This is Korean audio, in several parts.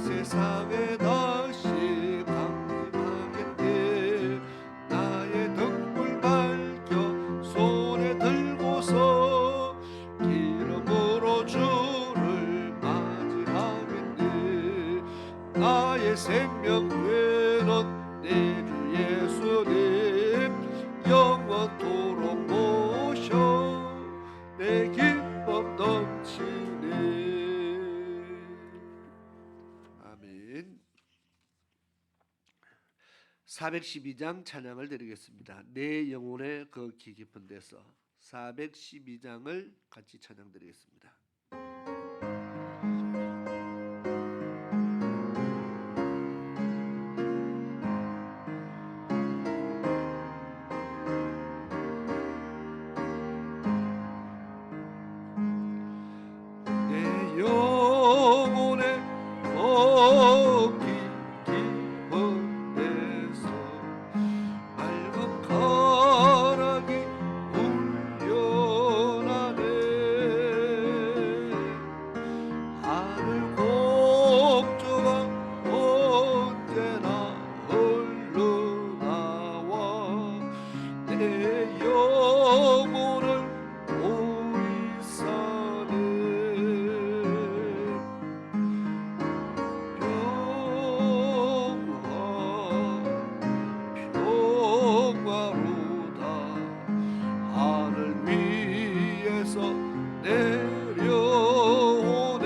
세상에 다시 강림하겠네. 나의 등불 밝혀 손에 들고서 기름으로 주를 맞이하겠네. 나의 생명 되는 내 주 예수님 영원토록 모셔 내 기쁨 넘치네. 아멘. 412장 찬양을 드리겠습니다. 내 영혼의 거기 깊은 데서 412장을 같이 찬양 드리겠습니다. 영혼의 거기 깊은 데서 맑은 가락이 울려나네. 하늘 곡조가 언제나 흘러나와 내 영혼을 내려오네.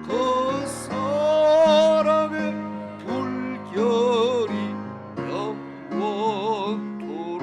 그 사랑의 불결이 영원토록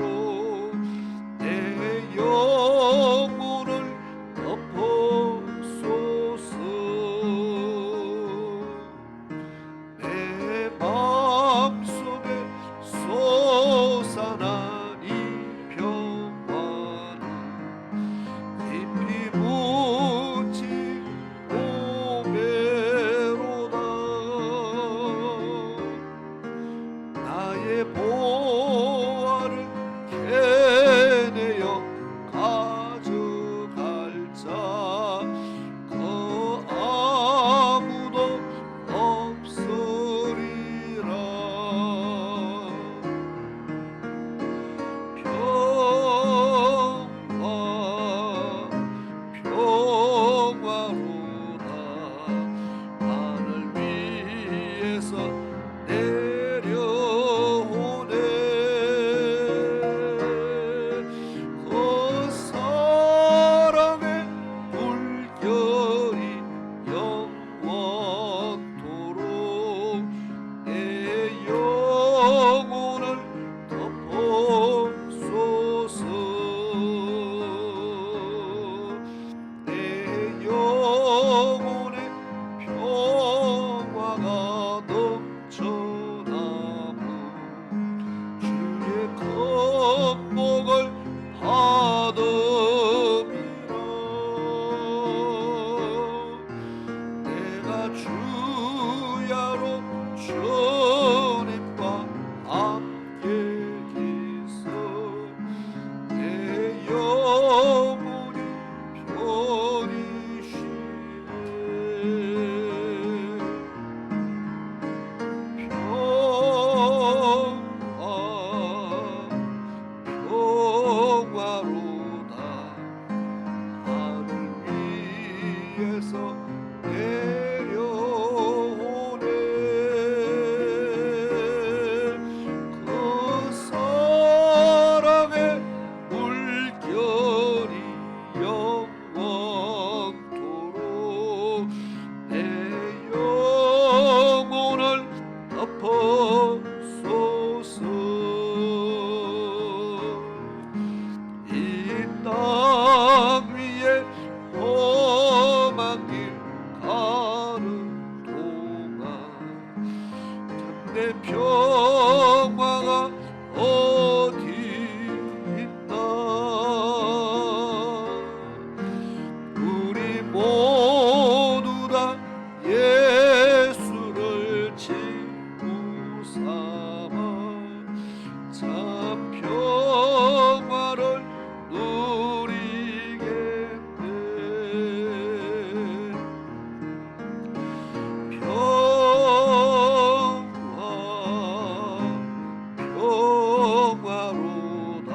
평화로다.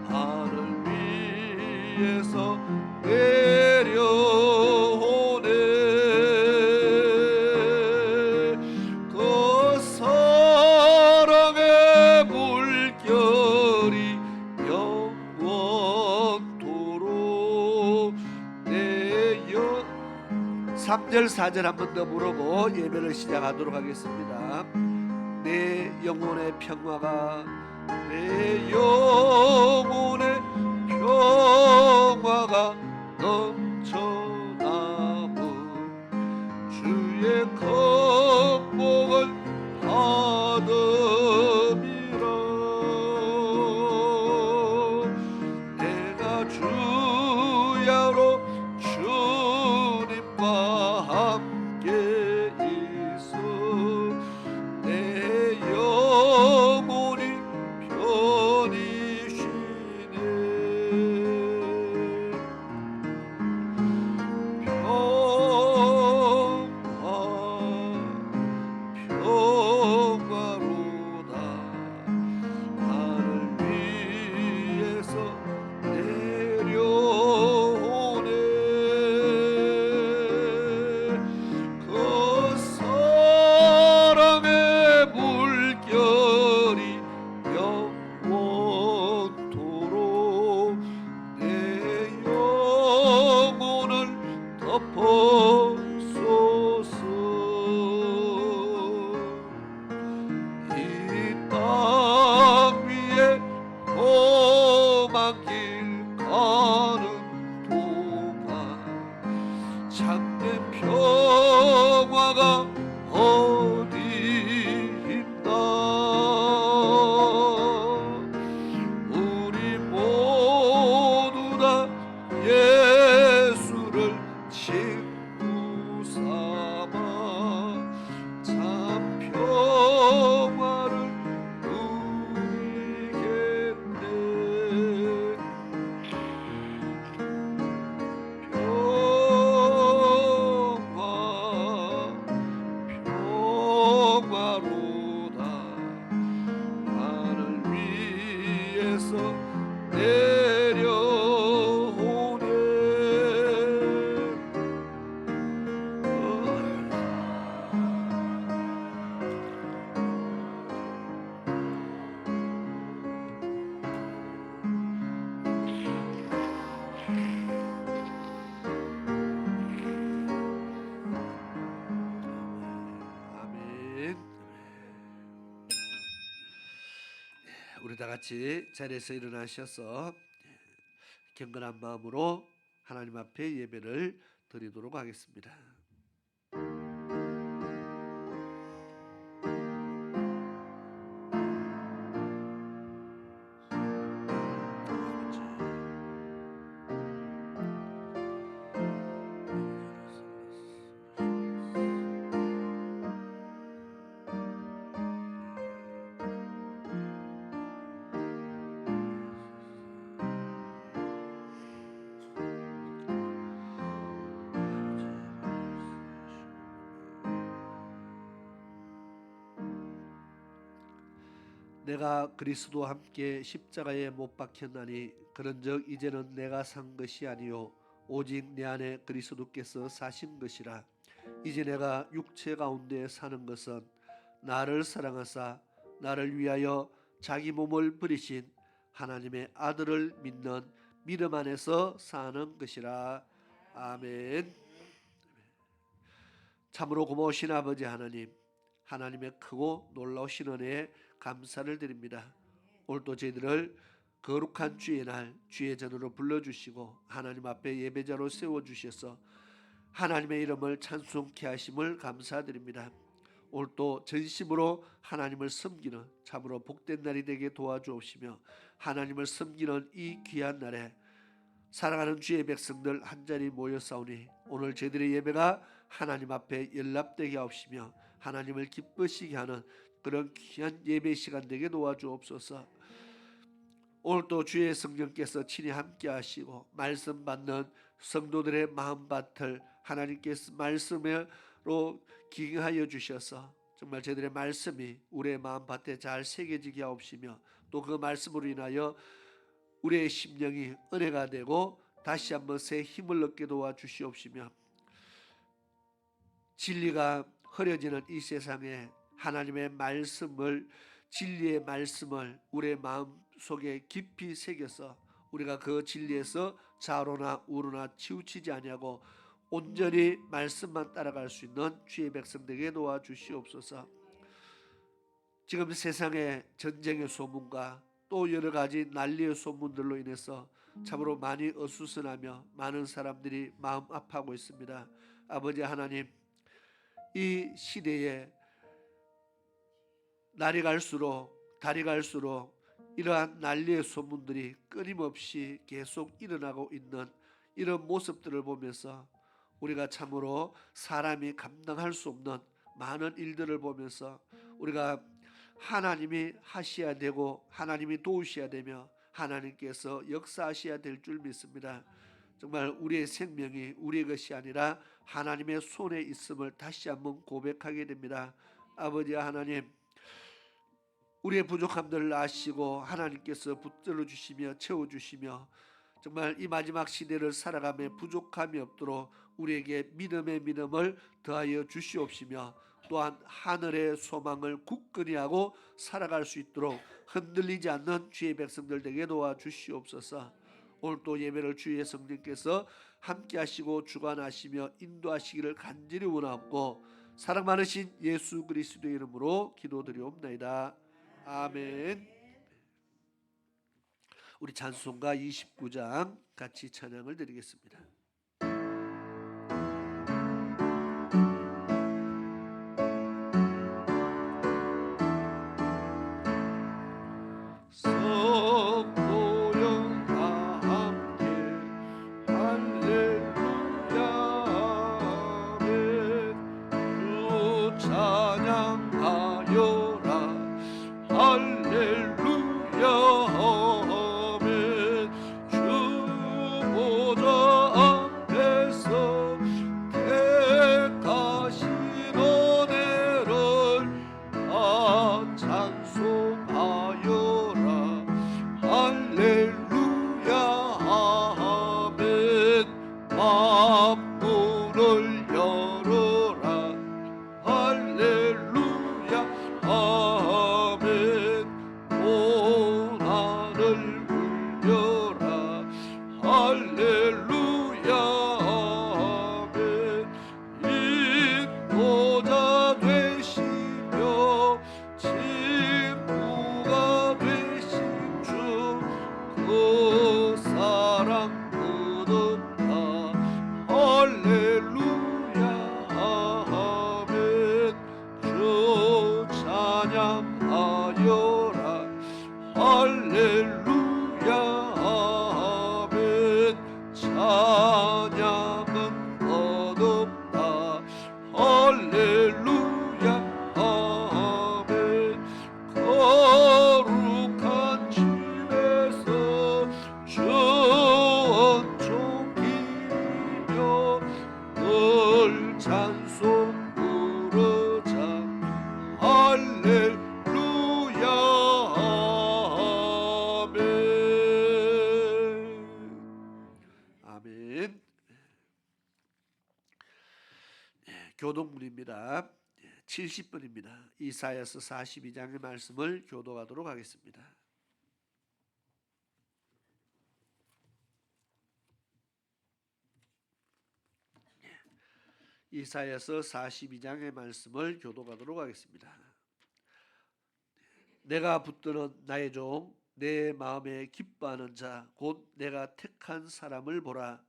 하늘 위에서 내려오네. 그 사랑의 물결이 영원토록 내여 3절 4절 한 번 더 부르고 예배를 시작하도록 하겠습니다. 내 영혼의 평화가 내 영혼의 평화가 넘쳐나무 주의 극복을 받음이라. 내가 주야로 주님과 함께 있어 내 영혼이 편히 쉬네. 평화로다. 하늘 위에서 내려오네. 그 사랑의 물결이 영원토록 내 영혼을 덮어소서. 이 땅 위에 험한 길 가는 동안 참된 평화가 어디 있나. 우리 모두 다 예수를 친구 삼아 참 평화를 누리겠네. 평화로다. 하늘 위에서 내려오네. 아멘. 우리 다 같이 자리에서 일어나셔서 경건한 마음으로 하나님 앞에 예배를 드리도록 하겠습니다. 내가 그리스도와 함께 십자가에 못 박혔나니 그런즉 이제는 내가 산 것이 아니요 오직 내 안에 그리스도께서 사신 것이라. 이제 내가 육체 가운데 사는 것은 나를 사랑하사 나를 위하여 자기 몸을 버리신 하나님의 아들을 믿는 믿음 안에서 사는 것이라. 아멘. 참으로 고마우신 아버지 하나님, 하나님의 크고 놀라우신 은혜에 감사를 드립니다. 오늘도 저희들을 거룩한 주의 날 주의 전으로 불러주시고 하나님 앞에 예배자로 세워주셔서 하나님의 이름을 찬송케 하심을 감사드립니다. 오늘도 전심으로 하나님을 섬기는 참으로 복된 날이 되게 도와주옵시며 하나님을 섬기는 이 귀한 날에 사랑하는 주의 백성들 한자리 모여싸우니 오늘 저희들의 예배가 하나님 앞에 연락되게 하옵시며 하나님을 기쁘시게 하는 그런 귀한 예배 시간 되게 도와주옵소서. 오늘도 주의 성령께서 친히 함께 하시고 말씀 받는 성도들의 마음밭을 하나님께서 말씀으로 기경하여 주셔서 정말 저희들의 말씀이 우리의 마음밭에 잘 새겨지게 하옵시며 또 그 말씀으로 인하여 우리의 심령이 은혜가 되고 다시 한번 새 힘을 얻게 도와주시옵시며 진리가 흐려지는 이 세상에 하나님의 말씀을 진리의 말씀을 우리의 마음속에 깊이 새겨서 우리가 그 진리에서 좌로나 우로나 치우치지 아니하고 온전히 말씀만 따라갈 수 있는 주의 백성들에게 도와주시옵소서. 지금 세상의 전쟁의 소문과 또 여러 가지 난리의 소문들로 인해서 참으로 많이 어수선하며 많은 사람들이 마음 아파하고 있습니다. 아버지 하나님, 이 시대에 날이 갈수록 달이 갈수록 이러한 난리의 소문들이 끊임없이 계속 일어나고 있는 이런 모습들을 보면서 우리가 참으로 사람이 감당할 수 없는 많은 일들을 보면서 우리가 하나님이 하셔야 되고 하나님이 도우셔야 되며 하나님께서 역사하셔야 될 줄 믿습니다. 정말 우리의 생명이 우리의 것이 아니라 하나님의 손에 있음을 다시 한번 고백하게 됩니다. 아버지 하나님, 우리의 부족함들을 아시고 하나님께서 붙들어 주시며 채워주시며 정말 이 마지막 시대를 살아가며 부족함이 없도록 우리에게 믿음의 믿음을 더하여 주시옵시며 또한 하늘의 소망을 굳건히 하고 살아갈 수 있도록 흔들리지 않는 주의 백성들 되게 도와주시옵소서. 오늘 또 예배를 주의 성령께서 함께 하시고 주관하시며 인도하시기를 간절히 원하옵고 사랑 많으신 예수 그리스도의 이름으로 기도드리옵나이다. 아멘. 우리 찬송가 29장 같이 찬양을 드리겠습니다. 교독문입니다. 70번입니다. 이사야서 42장의 말씀을 교독하도록 하겠습니다. 이사야서 42장의 말씀을 교독하도록 하겠습니다. 내가 붙드는 나의 종, 내 마음에 기뻐하는 자, 곧 내가 택한 사람을 보라.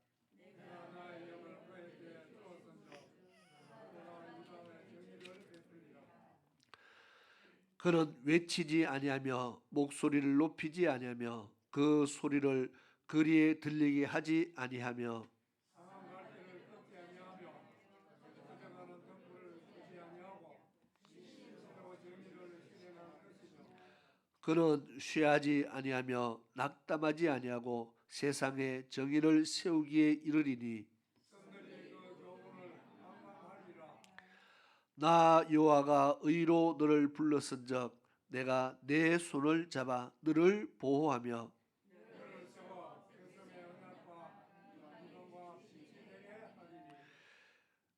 그는 외치지 아니하며 목소리를 높이지 아니하며 그 소리를 거리에 들리게 하지 아니하며 그는 쉬하지 아니하며 낙담하지 아니하고 세상에 정의를 세우기에 이르리니 나 여호와가 의로 너를 불렀은적 내가 내 손을 잡아 너를 보호하며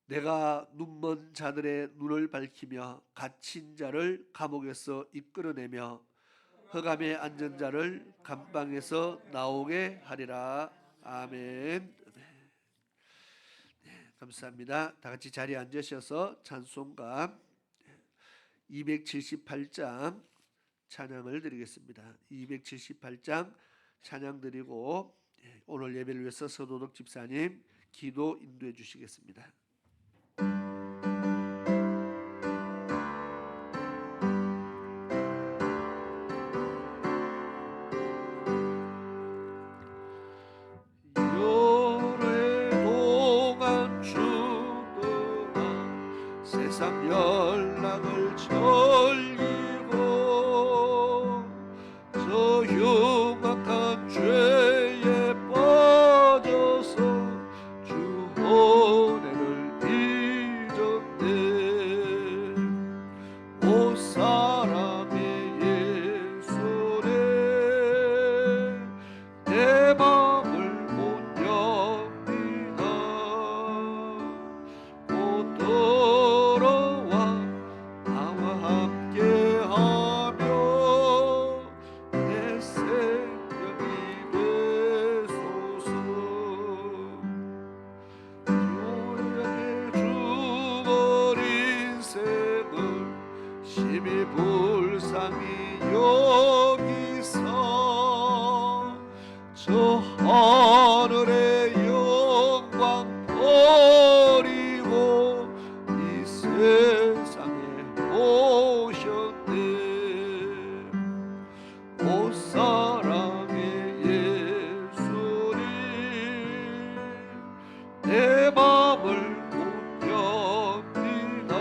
내가 눈먼 자들의 눈을 밝히며 갇힌 자를 감옥에서 이끌어내며 흑암에 앉은 자를 감방에서 나오게 하리라. 아멘. 감사합니다. 다 같이 자리에 앉으셔서 찬송가 278장 찬양을 드리겠습니다. 278장 찬양 드리고 오늘 예배를 위해서 서도덕 집사님 기도 인도해 주시겠습니다. 오랫동안 죽더라 세상 연락을 즐기고 저 흉악한 죄에 빠져서 주 은혜를 잊었네. 오 사랑의 예수네 내 맘을 못 엽니다. 곧 돌아와 나와 함께하며 내 생명이 되소서. 교양에 죽어버린 생을 심히 불쌍히 여기사 저 하늘의 영광 버리고 이 세상에 오셨네. 오 사랑의 예수님 내 맘을 못 엽니다.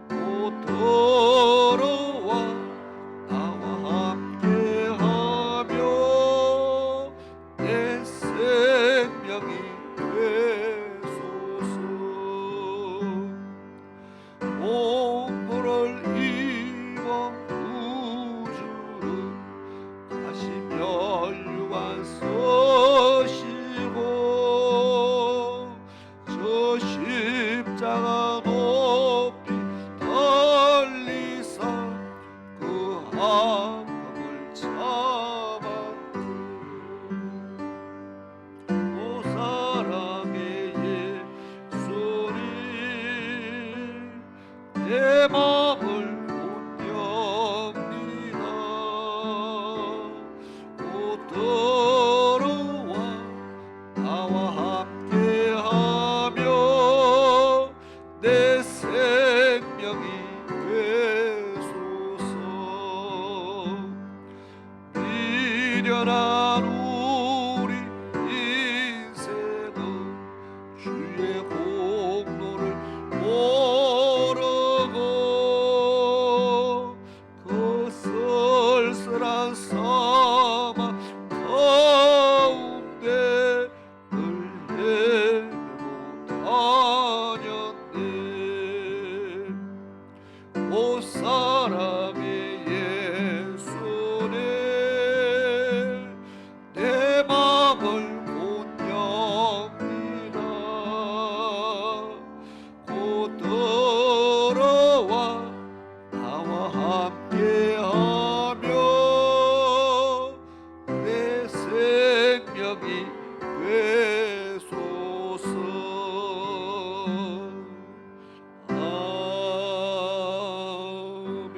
곧 돌아와 나와 함께하며 내 생명이 되소서. 몽골을 이번 우주를 다시 멸류관 서시고 저 십자가 높이 달리사 그 아픔을 참았네. 오 사랑의 예수님 내 맘을 못 엽니다. 곧 돌아와 나와 함께하며 내 생명이 되소서. 미련한 우리 인생은 주의 공로를 모르고 그 쓸쓸한 사막 가운데 늘 헤매고 다녔네. 오 사랑의 예수네 내 맘을 못 엽니다. 곧 돌아와 나와 함께하며 내 생명이 되소서. 아멘.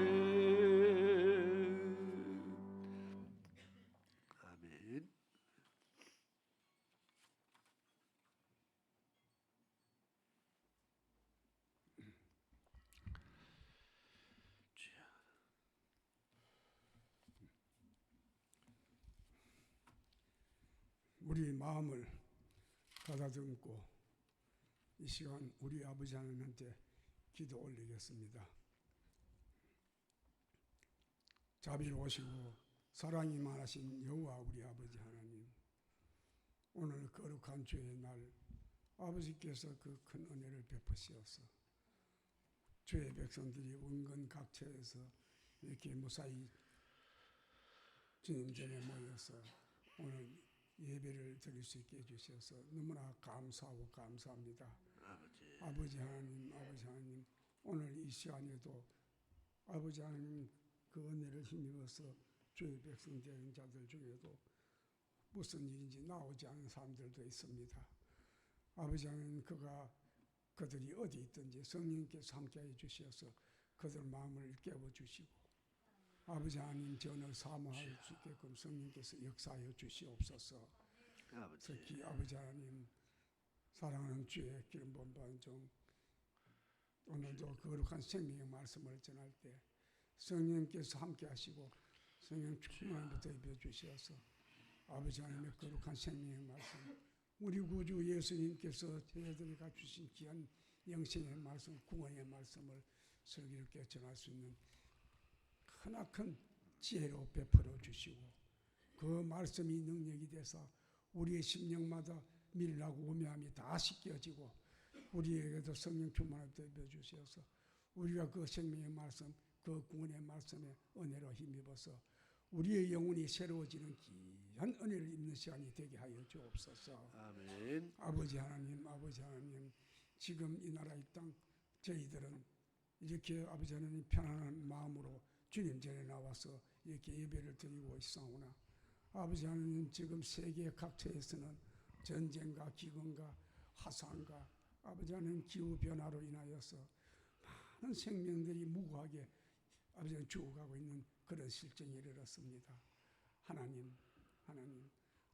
우리 마음을 가다듬고 이 시간 우리 아버지 하나님한테 기도 올리겠습니다. 자비로우시고 사랑이 많으신 여호와 우리 아버지 하나님, 오늘 거룩한 주의 날 아버지께서 그 큰 은혜를 베푸시어서 주의 백성들이 은근 각처에서 이렇게 무사히 주님 전에 모여서 오늘 예배를 드릴 수 있게 해주셔서 너무나 감사하고 감사합니다. 아버지 하나님, 오늘 이 시간에도 아버지 하나님 그 은혜를 힘입어서 주의 백성 되는 자들 중에도 무슨 일인지 나오지 않은 사람들도 있습니다. 아버지 하나님, 그들이 어디 있든지 성령께서 함께해 주셔서 그들 마음을 깨워주시고 아버지 하나님 전을 사모할 수 있게끔 성령께서 역사하여 주시옵소서. 특히 아버지 하나님 사랑하는 주의 기름 부음 받은 종 오늘도 거룩한 생명의 말씀을 전할 때 성령께서 함께 하시고 성령 충만부터 입혀 주셔서 아버지 하나님의 거룩한 생명의 말씀 우리 구주 예수님께서 저희들에게 주신 귀한 영생의 말씀 구원의 말씀을 슬기롭게 전할 수 있는 크나큰 지혜로 베풀어 주시고 그 말씀이 능력이 돼서 우리의 심령마다 밀라고 우매함이 다 씻겨지고 우리에게도 성령 충만을 더해 주셔서 우리가 그 생명의 말씀 그 구원의 말씀에 은혜로 힘입어서 우리의 영혼이 새로워지는 귀한 은혜를 입는 시간이 되게 하여 주옵소서. 아멘. 아버지 하나님 지금 이 나라 이 땅 저희들은 이렇게 아버지 하나님 편안한 마음으로 주님 전에 나와서 이렇게 예배를 드리고 있사오나 아버지 하나님 지금 세계 각처에서는 전쟁과 기근과 화산과 아버지 하나님 기후변화로 인하여서 많은 생명들이 무고하게 아버지 하나님 죽어가고 있는 그런 실정에 이르렀습니다. 하나님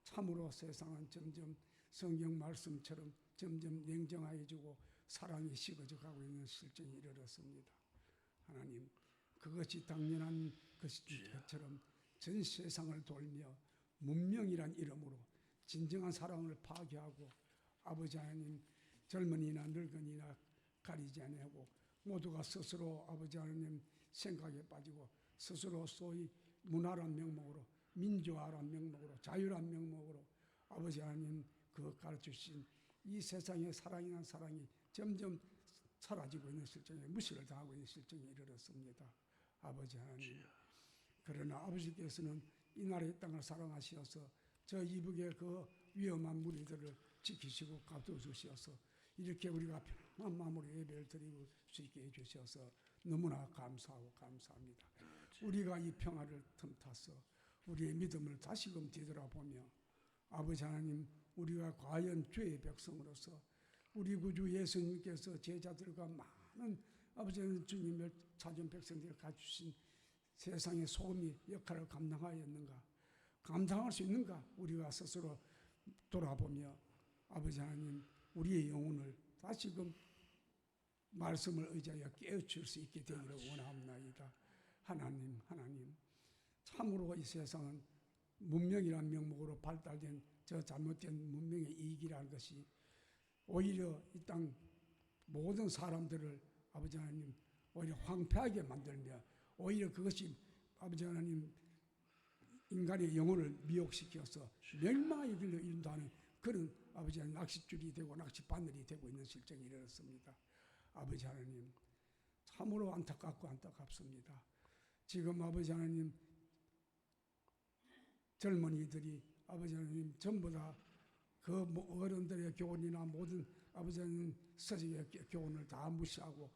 참으로 세상은 점점 성경 말씀처럼 점점 냉정해지고 사랑이 식어져 가고 있는 실정에 이르렀습니다. 하나님 그것이 당연한 것처럼 전 세상을 돌며 문명이란 이름으로 진정한 사랑을 파괴하고 아버지 하나님 젊은이나 늙은이나 가리지 아니하고 모두가 스스로 아버지 하나님 생각에 빠지고 스스로 소위 문화란 명목으로 민주화란 명목으로 자유란 명목으로 아버지 하나님 그 가르치신 이 세상의 사랑이란 사랑이 점점 사라지고 있는 실정에 무시를 당하고 있는 실정에 이르렀습니다. 아버지 하나님 그러나 아버지께서는 이 나라의 땅을 사랑하시어서 저 이북의 그 위험한 무리들을 지키시고 가둬주셔서 이렇게 우리가 편안한 마음으로 예배를 드릴 수 있게 해주셔서 너무나 감사하고 감사합니다. 우리가 이 평화를 틈타서 우리의 믿음을 다시금 뒤돌아보며 아버지 하나님 우리가 과연 주의 백성으로서 우리 구주 예수님께서 제자들과 많은 아버지 하나님 주님을 찾은 백성들을 갖추신 세상의 소금이 역할을 감당하였는가 감당할 수 있는가 우리가 스스로 돌아보며 아버지 하나님 우리의 영혼을 다시금 말씀을 의지하여 깨우칠 수 있게 되기를 원하옵나이다. 하나님 참으로 이 세상은 문명이라는 명목으로 발달된 저 잘못된 문명의 이익이라는 것이 오히려 이 땅 모든 사람들을 아버지 하나님 오히려 황폐하게 만들며 오히려 그것이 아버지 하나님 인간의 영혼을 미혹시켜서 멸망의 길로 인도하는 그런 아버지 하나님 낚싯줄이 되고 낚싯바늘이 되고 있는 실정이 이르렀습니다. 아버지 하나님 참으로 안타깝고 안타깝습니다. 지금 아버지 하나님 젊은이들이 아버지 하나님 전부 다 그 어른들의 교훈이나 모든 아버지 하나님 서적의 교훈을 다 무시하고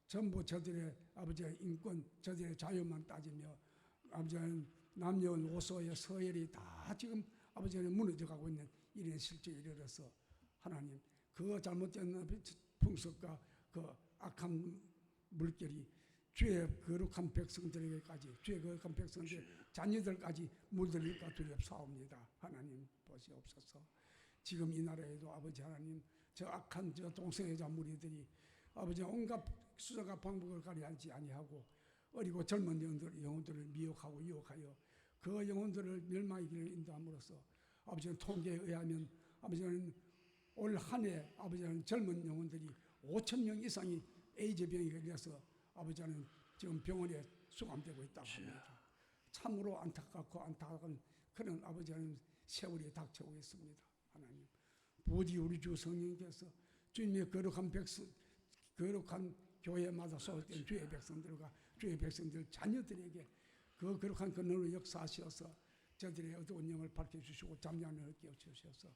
전부 저들의 아버지 인권 저들의 자유만 따지며 아버지 하나님 남녀 노소의 서열이 다 지금 아버지 하나님 무너져가고 있는 이런 실정에 이르러서 하나님 그 잘못된 풍습과 그 악한 물결이 주의 거룩한 백성들에게까지 주의 거룩한 백성들 자녀들까지 물들릴까 두렵사옵니다. 하나님 보시옵소서. 지금 이 나라에도 아버지 하나님 저 악한 저 동성애자 무리들이 아버지 온갖 수작과 방법을 가리하지 아니하고 어리고 젊은 영혼들을 미혹하고 유혹하여 그 영혼들을 멸망의 길을 인도함으로써 아버지는 통계에 의하면 아버지는 올 한 해 아버지는 젊은 영혼들이 5,000명 이상이 에이즈병에 걸려서 아버지는 지금 병원에 수감되고 있다고 합니다. 참으로 안타깝고 안타까운 그런 아버지는 세월이 닥쳐오고 있습니다. 하나님 부디 우리 주 성령께서 주님의 거룩한 교회마다 소속된 주의 백성들과 주의 백성들 자녀들에게 그 거룩한 권능으로 역사하셔서 저들의 어두운 영을 밝혀주시고 잠잠을 깨우쳐주셔서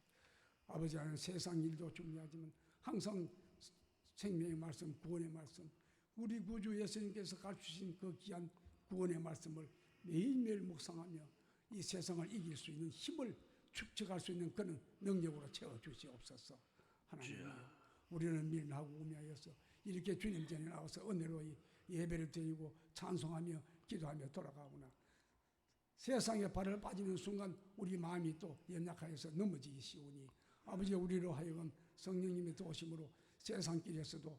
아버지 하나님 세상 일도 중요하지만 항상 생명의 말씀, 구원의 말씀, 우리 구주 예수님께서 가르치신 그 귀한 구원의 말씀을 매일매일 묵상하며 이 세상을 이길 수 있는 힘을 축적할 수 있는 그런 능력으로 채워주시옵소서. 하나님, 우리는 미련하고 우매하여서 이렇게 주님 전에 나와서 은혜로 예배를 드리고 찬송하며 기도하며 돌아가구나. 세상에 발을 빠지는 순간 우리 마음이 또 연약하여서 넘어지기 쉬우니 아버지, 우리로 하여금 성령님의 도우심으로 세상 길에서도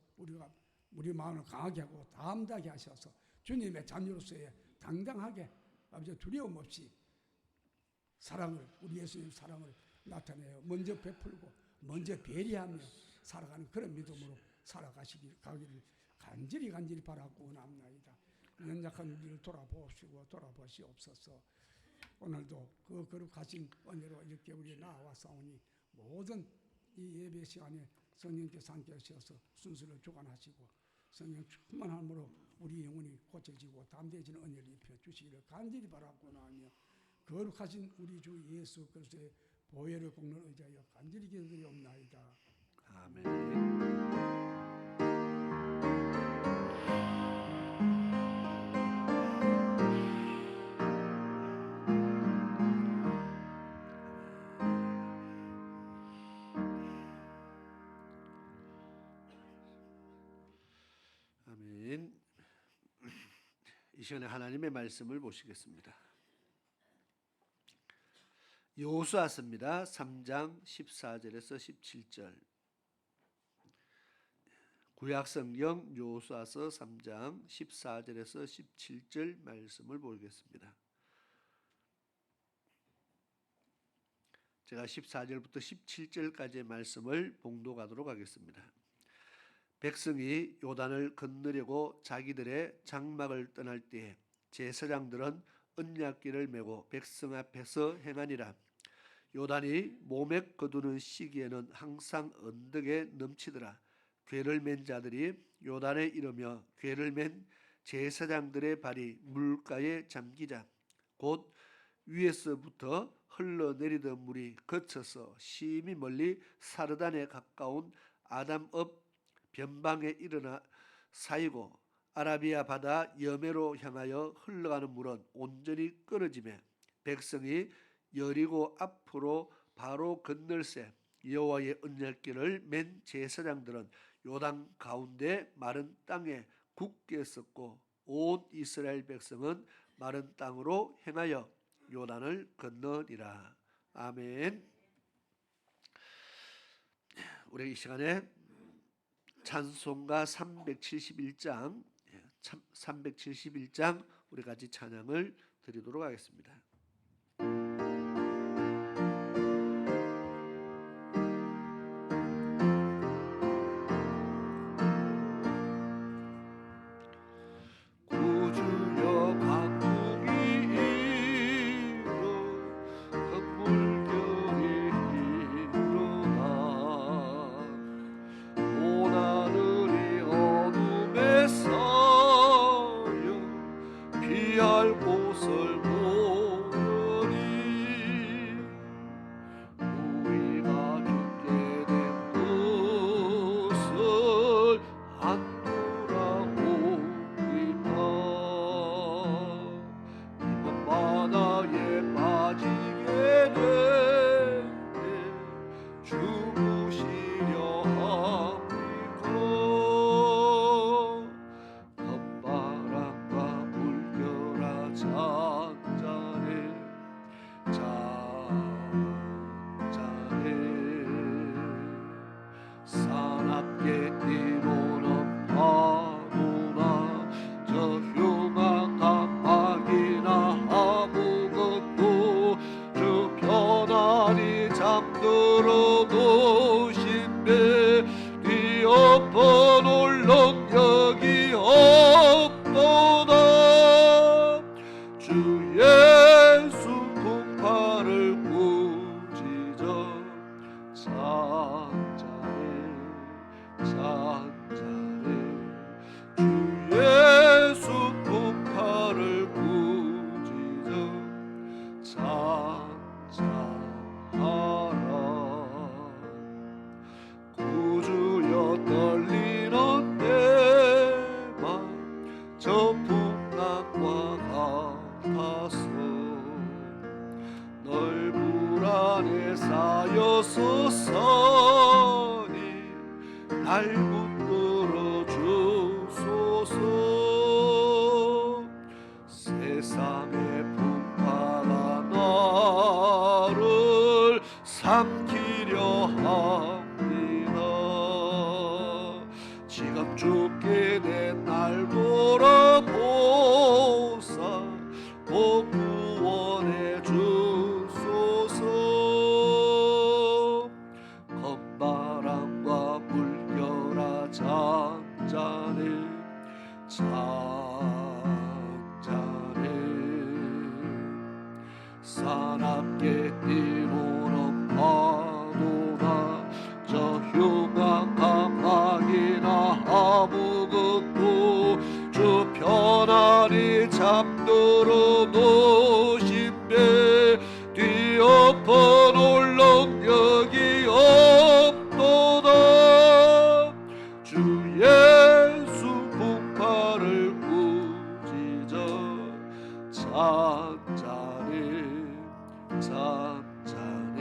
우리 마음을 강하게 하고 담대하게 하셔서 주님의 자녀로서의 당당하게 아버지 두려움 없이 사랑을, 우리 예수님 사랑을 나타내어 먼저 베풀고 먼저 배려하며 살아가는 그런 믿음으로 살아가기를 간절히 바라고 원합나이다. 연약한 우리를 돌아보시옵소서. 오늘도 그 거룩하신 은혜로 이렇게 우리 나와싸우니 모든 이 예배 시간에 성령께서 함께 하셔서 순서를 주관하시고 성령 충만함으로 우리 영혼이 고쳐지고 담대해지는 은혜를 입혀 주시기를 간절히 바라고 나오며 거룩하신 우리 주 예수 그리스도의 보혈을 공로를 의지하여 간절히 기도드리옵나이다. 아멘. 이 시간에 하나님의 말씀을 보시겠습니다. 여호수아서입니다. 3장 14절에서 17절. 구약성경 여호수아서 3장 14절에서 17절 말씀을 보겠습니다. 제가 14절부터 17절까지의 말씀을 봉독하도록 하겠습니다. 백성이 요단을 건너려고 자기들의 장막을 떠날 때에 제사장들은 언약궤를 메고 백성 앞에서 행하니라. 요단이 몸에 거두는 시기에는 항상 언덕에 넘치더라. 궤를 맨 자들이 요단에 이르며 궤를 맨 제사장들의 발이 물가에 잠기자 곧 위에서부터 흘러내리던 물이 거쳐서 심히 멀리 사르단에 가까운 아담읍 변방에 일어나 쌓이고 아라비아 바다 여매로 향하여 흘러가는 물은 온전히 끊어지매 백성이 여리고 앞으로 바로 건널새 여호와의 언약궤를 맨 제사장들은 요단 가운데 마른 땅에 굳게 섰고 온 이스라엘 백성은 마른 땅으로 행하여 요단을 건너니라. 아멘. 우리 이 시간에 찬송가 371장 우리 같이 찬양을 드리도록 하겠습니다. 구주여 광풍이 일어 흙물결이 일어나 온 하늘이 어둠에 쌓여 피할 곳을 모르니 우리가 죽게 된 곳을 안 돌아오리라. 깊은 바다에 빠지게 되네 죽으시려 합니까? 바람과 물결아 잔잔해 사납게 뛰노는 파도나 저 흉악한 악이나 아무것도 주 편안히 잠들어 놓으신데 뒤엎어놓을 능력이 없도다. 주 예수 품팔을 꾸짖어 잔잔해 매사였었으니 날 붙들어 주소서. 세상의 풍파가 나를 삼키려 합니다. 지금 죽게 된 날 돌아보사 복 구원해 주소서. 건바람과 물결아 잔잔해 잔잔해 사납게 뛰노는 파도나 저 흉악한 악이나 아무것도 주 편안히 잠들어 놓으신 배 뒤엎어 놓을 능력이 없도다. 주 예수 풍파를 꾸짖어 잔잔해 잔잔해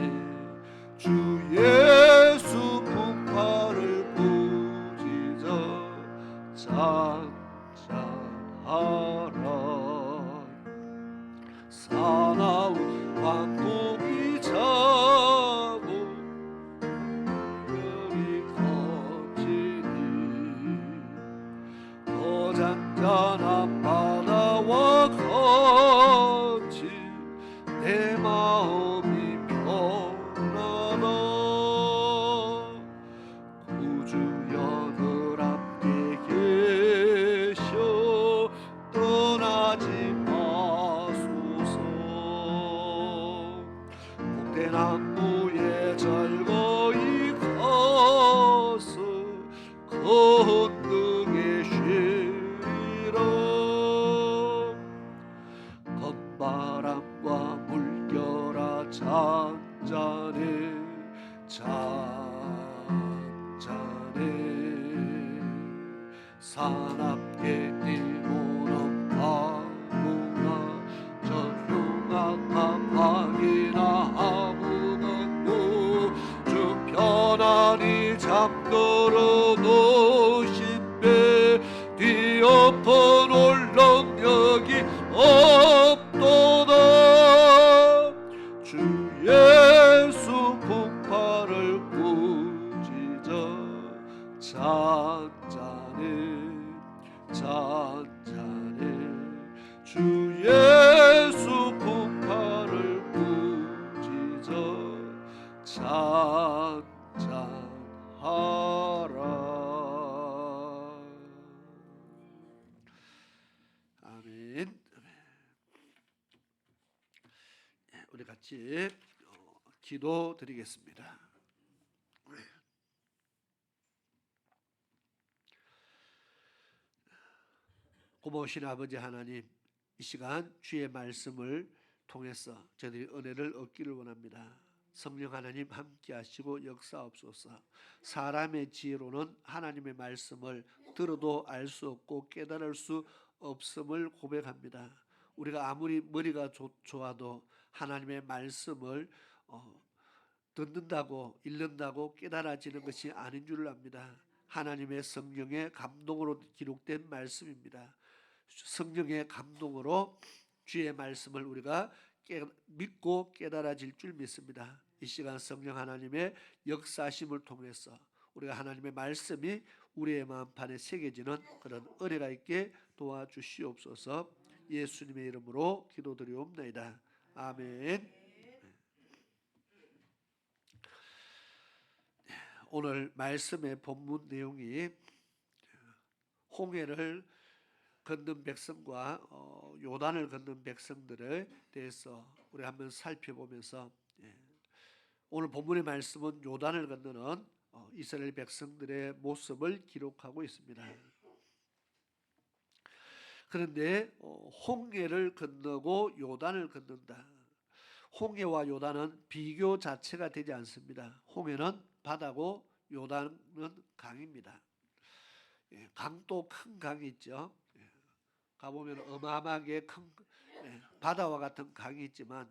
주 예수 풍파를 꾸짖어 잔잔하라. 사나운 광풍이 자고 별이 거치니 더 잔잔한 바다와 같이 내 마음이 편하다. 구주여 늘 함께 계셔 떠나지 마소서. 복된 항구에 즐거이 가서 건능에 쉬리라. 건바람과 물결아 잔잔해 잔잔해 사납게 뛰노는 파도나 저 흉악한 악이나 아무것도 주 편안히 잠들어 놓으신 배 뒤엎어 놓을 능력이 없도다. 주 예수 풍파를 꾸짖어 잔잔해 잔잔해 주 예수 풍파를 꾸짖어 잔잔하라. 아멘. 우리 같이 기도 드리겠습니다. 고마우신 아버지 하나님, 이 시간 주의 말씀을 통해서 저희들이 은혜를 얻기를 원합니다. 성령 하나님 함께 하시고 역사옵소서. 사람의 지혜로는 하나님의 말씀을 들어도 알 수 없고 깨달을 수 없음을 고백합니다. 우리가 아무리 머리가 좋아도 하나님의 말씀을 듣는다고 읽는다고 깨달아지는 것이 아닌 줄 압니다. 하나님의 성령의 감동으로 기록된 말씀입니다. 성령의 감동으로 주의 말씀을 우리가 믿고 깨달아질 줄 믿습니다. 이 시간 성령 하나님의 역사심을 통해서 우리가 하나님의 말씀이 우리의 마음판에 새겨지는 그런 은혜가 있게 도와주시옵소서. 예수님의 이름으로 기도드리옵나이다. 아멘. 오늘 말씀의 본문 내용이 홍해를 건넌 백성과 요단을 건넌 백성들에 대해서 우리 한번 살펴보면서, 오늘 본문의 말씀은 요단을 건너는 이스라엘 백성들의 모습을 기록하고 있습니다. 그런데 홍해를 건너고 요단을 건넌다. 홍해와 요단은 비교 자체가 되지 않습니다. 홍해는 바다고 요단은 강입니다. 강도 큰 강이 있죠. 가보면 어마어마하게 큰 바다와 같은 강이 있지만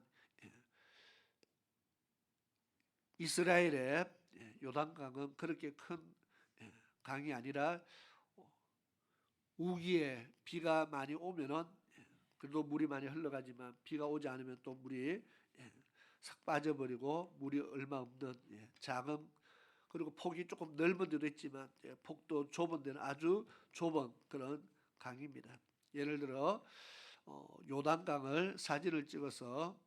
이스라엘의 요단강은 그렇게 큰 강이 아니라 우기에 비가 많이 오면은 그래도 물이 많이 흘러가지만 비가 오지 않으면 또 물이 싹 빠져버리고 물이 얼마 없는 작은, 그리고 폭이 조금 넓은 데도 있지만 폭도 좁은 데는 아주 좁은 그런 강입니다. 예를 들어 요단강을 사진을 찍어서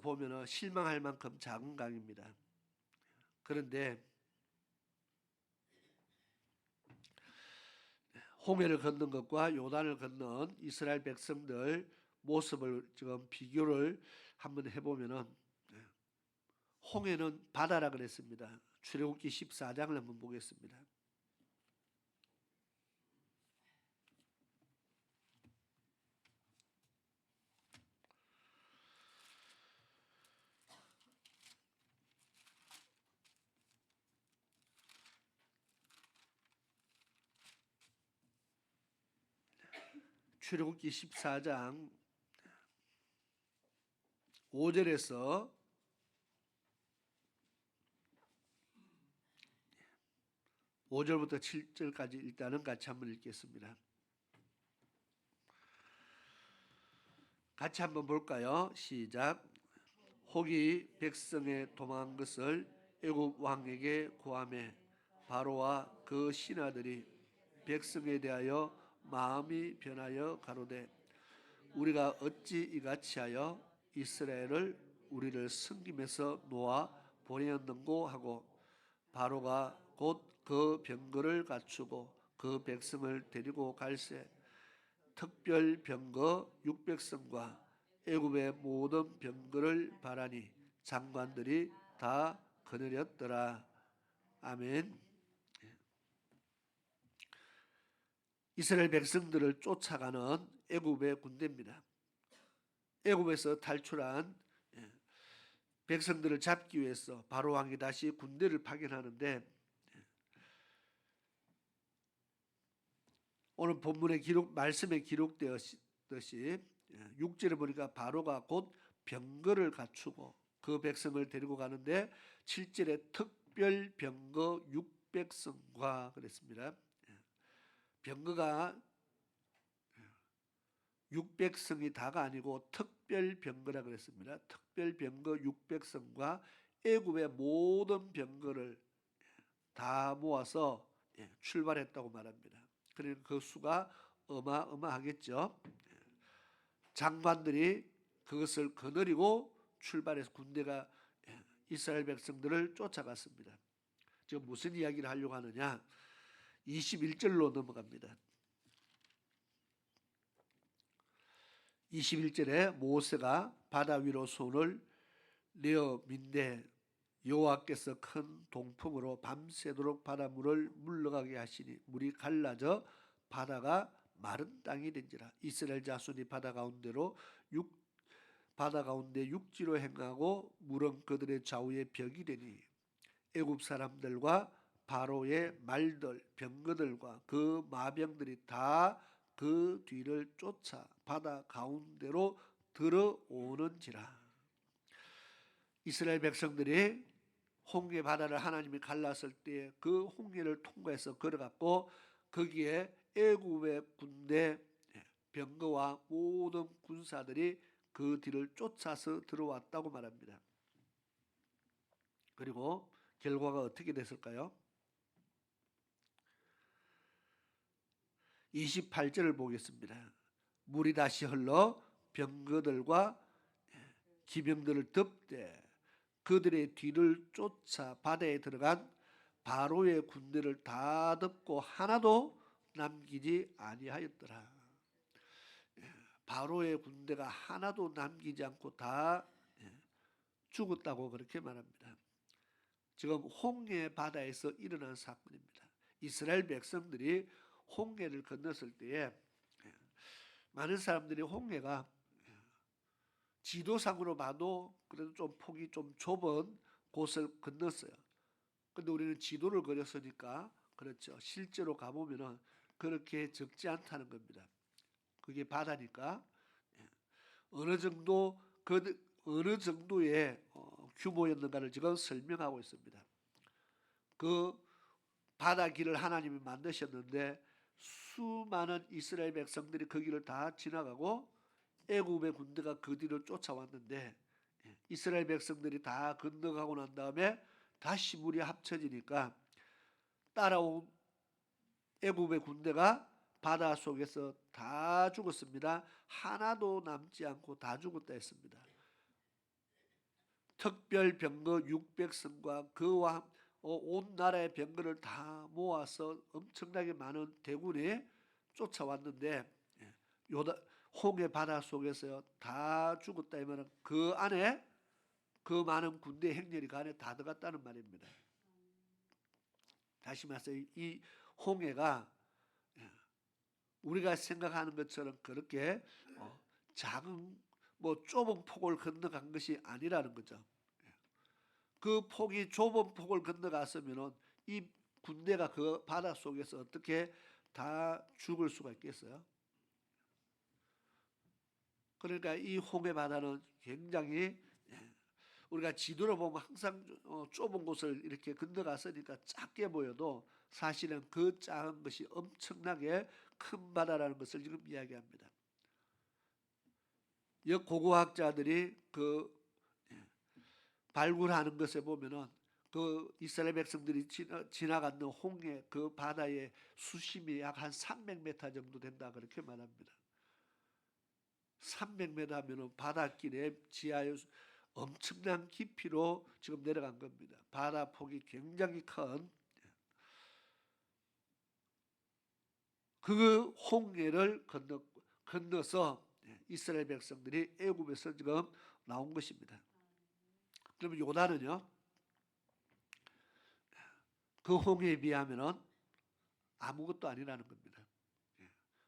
보면은 실망할 만큼 작은 강입니다. 그런데 홍해를 건넌 것과 요단을 건넌 이스라엘 백성들 모습을 지금 비교를 한번 해보면은 홍해는 바다라 그랬습니다. 출애굽기 14장을 한번 보겠습니다. 출애굽기 14장 5절에서 5절부터 7절까지 일단은 같이 한번 읽겠습니다. 같이 한번 볼까요? 시작. 혹이 백성의 도망한 것을 애굽 왕에게 고하매 바로와 그 신하들이 백성에 대하여 마음이 변하여 가로되 우리가 어찌 이같이 하여 이스라엘을 우리를 섬김에서 놓아 보내었는고 하고 바로가 곧 그 병거를 갖추고 그 백성을 데리고 갈새 특별 병거 600성과 애굽의 모든 병거를 바라니 장관들이 다 거느렸더라. 아멘. 이스라엘 백성들을 쫓아가는 애굽의 군대입니다. 애굽에서 탈출한 백성들을 잡기 위해서 바로 왕이 다시 군대를 파견하는데 오늘 본문의 말씀에 기록되었듯이 6절에 보니까 바로가 곧 병거를 갖추고 그 백성을 데리고 가는데 7절에 특별 병거 600성과 그랬습니다. 병거가 600성이 다가 아니고 특별 병거라 그랬습니다. 특별 병거 600성과 애굽의 모든 병거를 다 모아서 출발했다고 말합니다. 그러니까 그 수가 어마어마하겠죠. 장관들이 그것을 거느리고 출발해서 군대가 이스라엘 백성들을 쫓아갔습니다. 지금 무슨 이야기를 하려고 하느냐? 21절로 넘어갑니다. 21절에 모세가 바다 위로 손을 내어 민대 여호와께서 큰 동풍으로 밤새도록 바닷물을 물러가게 하시니 물이 갈라져 바다가 마른 땅이 된지라. 이스라엘 자손이 바다 가운데 육지로 행하고 물은 그들의 좌우에 벽이 되니 애굽 사람들과 바로의 말들 병거들과 그 마병들이 다 그 뒤를 쫓아 바다 가운데로 들어오는지라. 이스라엘 백성들이 홍해 바다를 하나님이 갈랐을 때 그 홍해를 통과해서 걸어갔고 거기에 애굽의 군대 병거와 모든 군사들이 그 뒤를 쫓아서 들어왔다고 말합니다. 그리고 결과가 어떻게 됐을까요? 28절을 보겠습니다. 물이 다시 흘러 병거들과 기병들을 덮되 그들의 뒤를 쫓아 바다에 들어간 바로의 군대를 다 덮고 하나도 남기지 아니하였더라. 바로의 군대가 하나도 남기지 않고 다 죽었다고 그렇게 말합니다. 지금 홍해 바다에서 일어난 사건입니다. 이스라엘 백성들이 홍해를 건넜을 때에 많은 사람들이 홍해가 지도상으로 봐도 그래도 좀 폭이 좀 좁은 곳을 건넜어요. 근데 우리는 지도를 그렸으니까 그렇죠. 실제로 가보면은 그렇게 적지 않다는 겁니다. 그게 바다니까. 예. 어느 정도 어느 정도의 규모였는가를 지금 설명하고 있습니다. 그 바다 길을 하나님이 만드셨는데 수많은 이스라엘 백성들이 그 길을 다 지나가고 애굽의 군대가 그 뒤를 쫓아왔는데 이스라엘 백성들이 다 건너가고 난 다음에 다시 물이 합쳐지니까 따라온 애굽의 군대가 바다 속에서 다 죽었습니다. 하나도 남지 않고 다 죽었다 했습니다. 특별 병거 600성과 그와 온 나라의 병거를 다 모아서 엄청나게 많은 대군이 쫓아왔는데 홍해 바다 속에서 다 죽었다 하면 그 안에 그 많은 군대 행렬이 그 안에 다 들어갔다는 말입니다. 다시 말해서 이 홍해가 우리가 생각하는 것처럼 그렇게 작은 좁은 폭을 건너간 것이 아니라는 거죠. 그 폭이 좁은 폭을 건너갔으면은 이 군대가 그 바다 속에서 어떻게 다 죽을 수가 있겠어요? 그러니까 이 홍해 바다는 굉장히 우리가 지도로 보면 항상 좁은 곳을 이렇게 건너갔으니까 작게 보여도 사실은 그 작은 것이 엄청나게 큰 바다라는 것을 지금 이야기합니다. 고고학자들이 그 발굴하는 것에 보면은 그 이스라엘 백성들이 지나가는 홍해 그 바다의 수심이 약 한 300m 정도 된다 그렇게 말합니다. 300m 하면은 바닷길에 지하에 엄청난 깊이로 지금 내려간 겁니다. 바다 폭이 굉장히 큰 그 홍해를 건너서 이스라엘 백성들이 애굽에서 지금 나온 것입니다. 그러면 요단은요? 그 홍해에 비하면은 아무것도 아니라는 겁니다.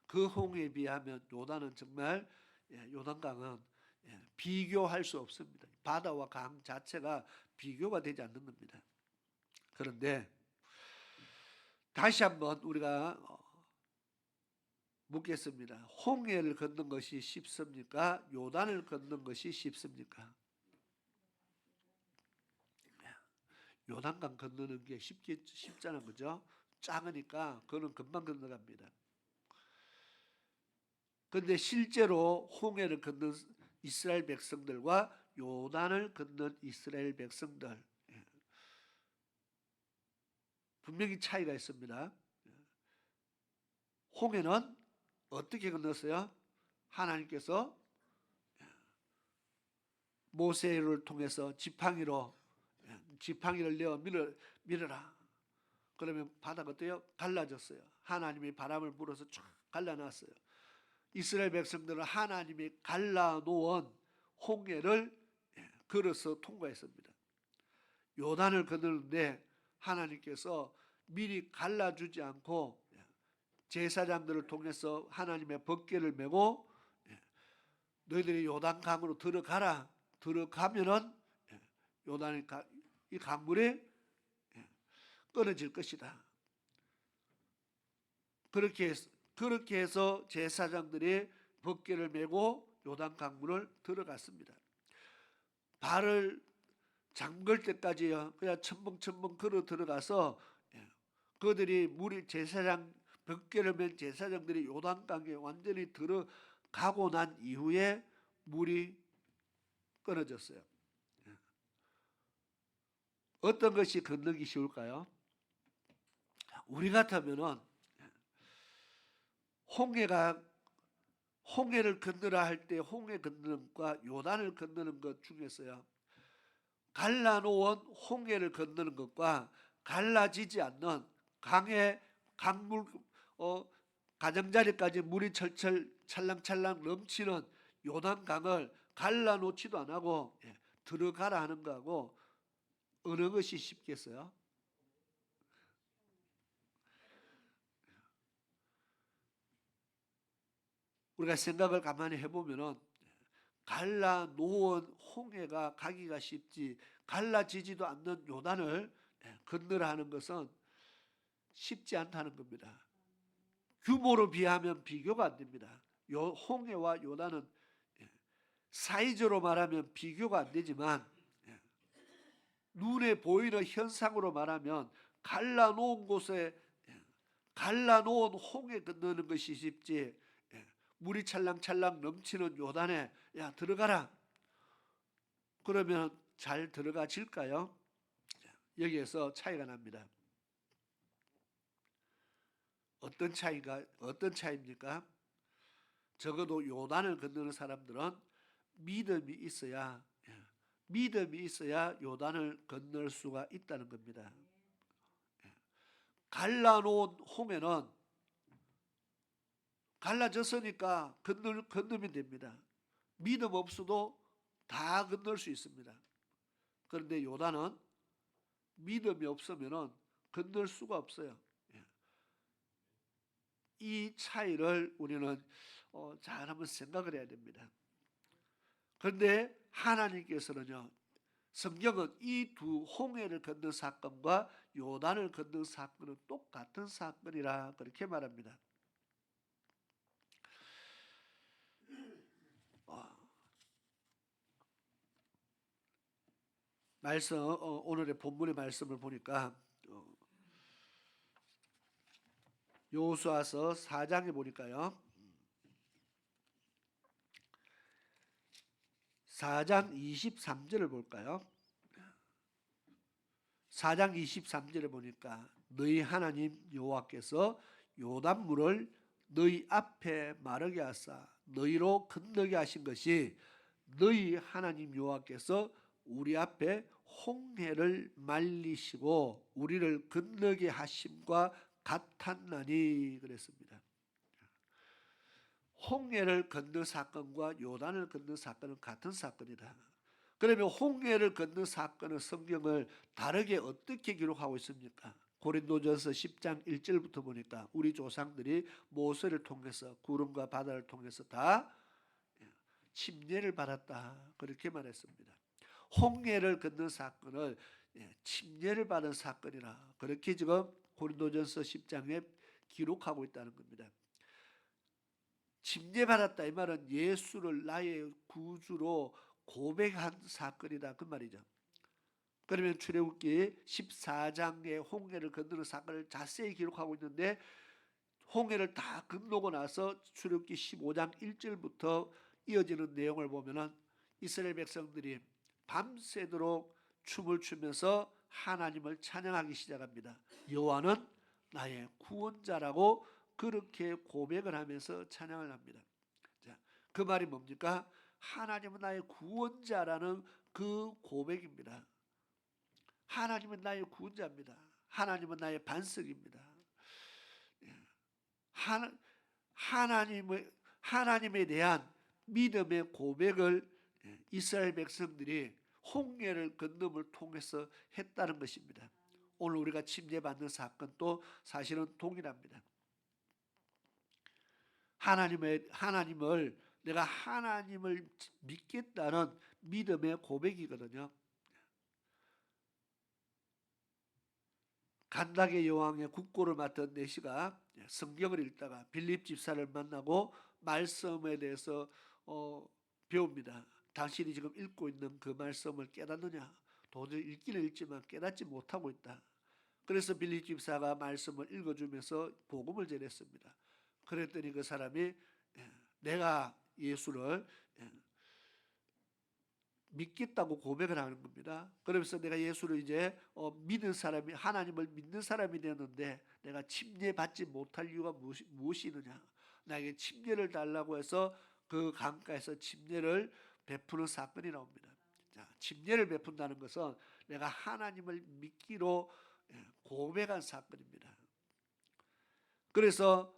그 홍해에 비하면 요단은 정말 요단강은 비교할 수 없습니다. 바다와 강 자체가 비교가 되지 않는 겁니다. 그런데 다시 한번 우리가 묻겠습니다. 홍해를 걷는 것이 쉽습니까? 요단을 걷는 것이 쉽습니까? 요단강 건너는 게 쉽잖아요, 그죠? 작으니까 그는 금방 건너갑니다. 그런데 실제로 홍해를 건넌 이스라엘 백성들과 요단을 건넌 이스라엘 백성들 분명히 차이가 있습니다. 홍해는 어떻게 건넜어요? 하나님께서 모세를 통해서 지팡이를 내어 밀어라. 그러면 바다가 어때요? 갈라졌어요. 하나님이 바람을 불어서 쫙 갈라놨어요. 이스라엘 백성들은 하나님이 갈라놓은 홍해를 걸어서 통과했습니다. 요단을 건너는데 하나님께서 미리 갈라주지 않고 제사장들을 통해서 하나님의 법궤를 메고 너희들이 요단강으로 들어가라. 들어가면은 요단이 이 강물이 끊어질 것이다. 그렇게 해서 제사장들이 법궤를 메고 요단 강물을 들어갔습니다. 발을 잠글 때까지요. 그냥 첨벙첨벙 걸어 들어가서 그들이 물이 법궤를 맨 제사장들이 요단강에 완전히 들어가고 난 이후에 물이 끊어졌어요. 어떤 것이 건너기 쉬울까요? 우리 같으면은 홍해를 건너라 할 때 홍해 건너는 것과 요단을 건너는 것 중에서요. 갈라놓은 홍해를 건너는 것과 갈라지지 않는 강물 가장자리까지 물이 철철 찰랑찰랑 넘치는 요단강을 갈라놓지도 안 하고 들어가라 하는 거하고 어느 것이 쉽겠어요? 우리가 생각을 가만히 해보면은 갈라놓은 홍해가 가기가 쉽지 갈라지지도 않는 요단을 건너라 하는 것은 쉽지 않다는 겁니다. 규모로 비하면 비교가 안 됩니다. 홍해와 요단은 사이즈로 말하면 비교가 안 되지만 눈에 보이는 현상으로 말하면 갈라놓은 곳에 갈라놓은 홍해 건너는 것이 쉽지 물이 찰랑찰랑 넘치는 요단에 야 들어가라 그러면 잘 들어가질까요? 여기에서 차이가 납니다. 어떤 차이입니까? 적어도 요단을 건너는 사람들은 믿음이 있어야 요단을 건널 수가 있다는 겁니다. 갈라놓은 홍해는 갈라졌으니까 건너면 됩니다. 믿음 없어도 다 건널 수 있습니다. 그런데 요단은 믿음이 없으면 건널 수가 없어요. 이 차이를 우리는 잘 한번 생각을 해야 됩니다. 그런데 하나님께서는요, 성경은 이 두 홍해를 건넌 사건과 요단을 건넌 사건은 똑같은 사건이라 그렇게 말합니다. 말씀 오늘의 본문의 말씀을 보니까 여호수아서 4장에 보니까요. 4장 23절을 볼까요? 4장 23절에 보니까 너희 하나님 여호와께서 요단물을 너희 앞에 마르게 하사 너희로 건너게 하신 것이 너희 하나님 여호와께서 우리 앞에 홍해를 말리시고 우리를 건너게 하심과 같았나니 그랬습니다. 홍해를 건넌 사건과 요단을 건넌 사건은 같은 사건이다. 그러면 홍해를 건넌 사건은 성경을 다르게 어떻게 기록하고 있습니까? 고린도전서 10장 1절부터 보니까 우리 조상들이 모세를 통해서 구름과 바다를 통해서 다 침례를 받았다 그렇게 말했습니다. 홍해를 건넌 사건을 침례를 받은 사건이라 그렇게 지금 고린도전서 10장에 기록하고 있다는 겁니다. 침례받았다 이 말은 예수를 나의 구주로 고백한 사건이다 그 말이죠. 그러면 출애굽기 14장의 홍해를 건너는 사건을 자세히 기록하고 있는데 홍해를 다 건너고 나서 출애굽기 15장 1절부터 이어지는 내용을 보면은 이스라엘 백성들이 밤새도록 춤을 추면서 하나님을 찬양하기 시작합니다. 여호와는 나의 구원자라고 그렇게 고백을 하면서 찬양을 합니다. 자, 그 말이 뭡니까? 하나님은 나의 구원자라는 그 고백입니다. 하나님은 나의 구원자입니다. 하나님은 나의 반석입니다. 하나님에 대한 믿음의 고백을 이스라엘 백성들이 홍해를 건너을 통해서 했다는 것입니다. 오늘 우리가 침례받는 사건도 사실은 동일합니다. 내가 하나님을 믿겠다는 믿음의 고백이거든요. 간닥의 여왕의 국고를 맡은 내시가 성경을 읽다가 빌립 집사를 만나고 말씀에 대해서 배웁니다. 당신이 지금 읽고 있는 그 말씀을 깨닫느냐? 도저히 읽기는 읽지만 깨닫지 못하고 있다. 그래서 빌립 집사가 말씀을 읽어주면서 복음을 전했습니다. 그랬더니 그 사람이 내가 예수를 믿겠다고 고백을 하는 겁니다. 그러면서 내가 예수를 이제 믿는 사람이 하나님을 믿는 사람이 되었는데 내가 침례 받지 못할 이유가 무엇이 있느냐? 나에게 침례를 달라고 해서 그 강가에서 침례를 베푸는 사건이 나옵니다. 자, 침례를 베푼다는 것은 내가 하나님을 믿기로 고백한 사건입니다. 그래서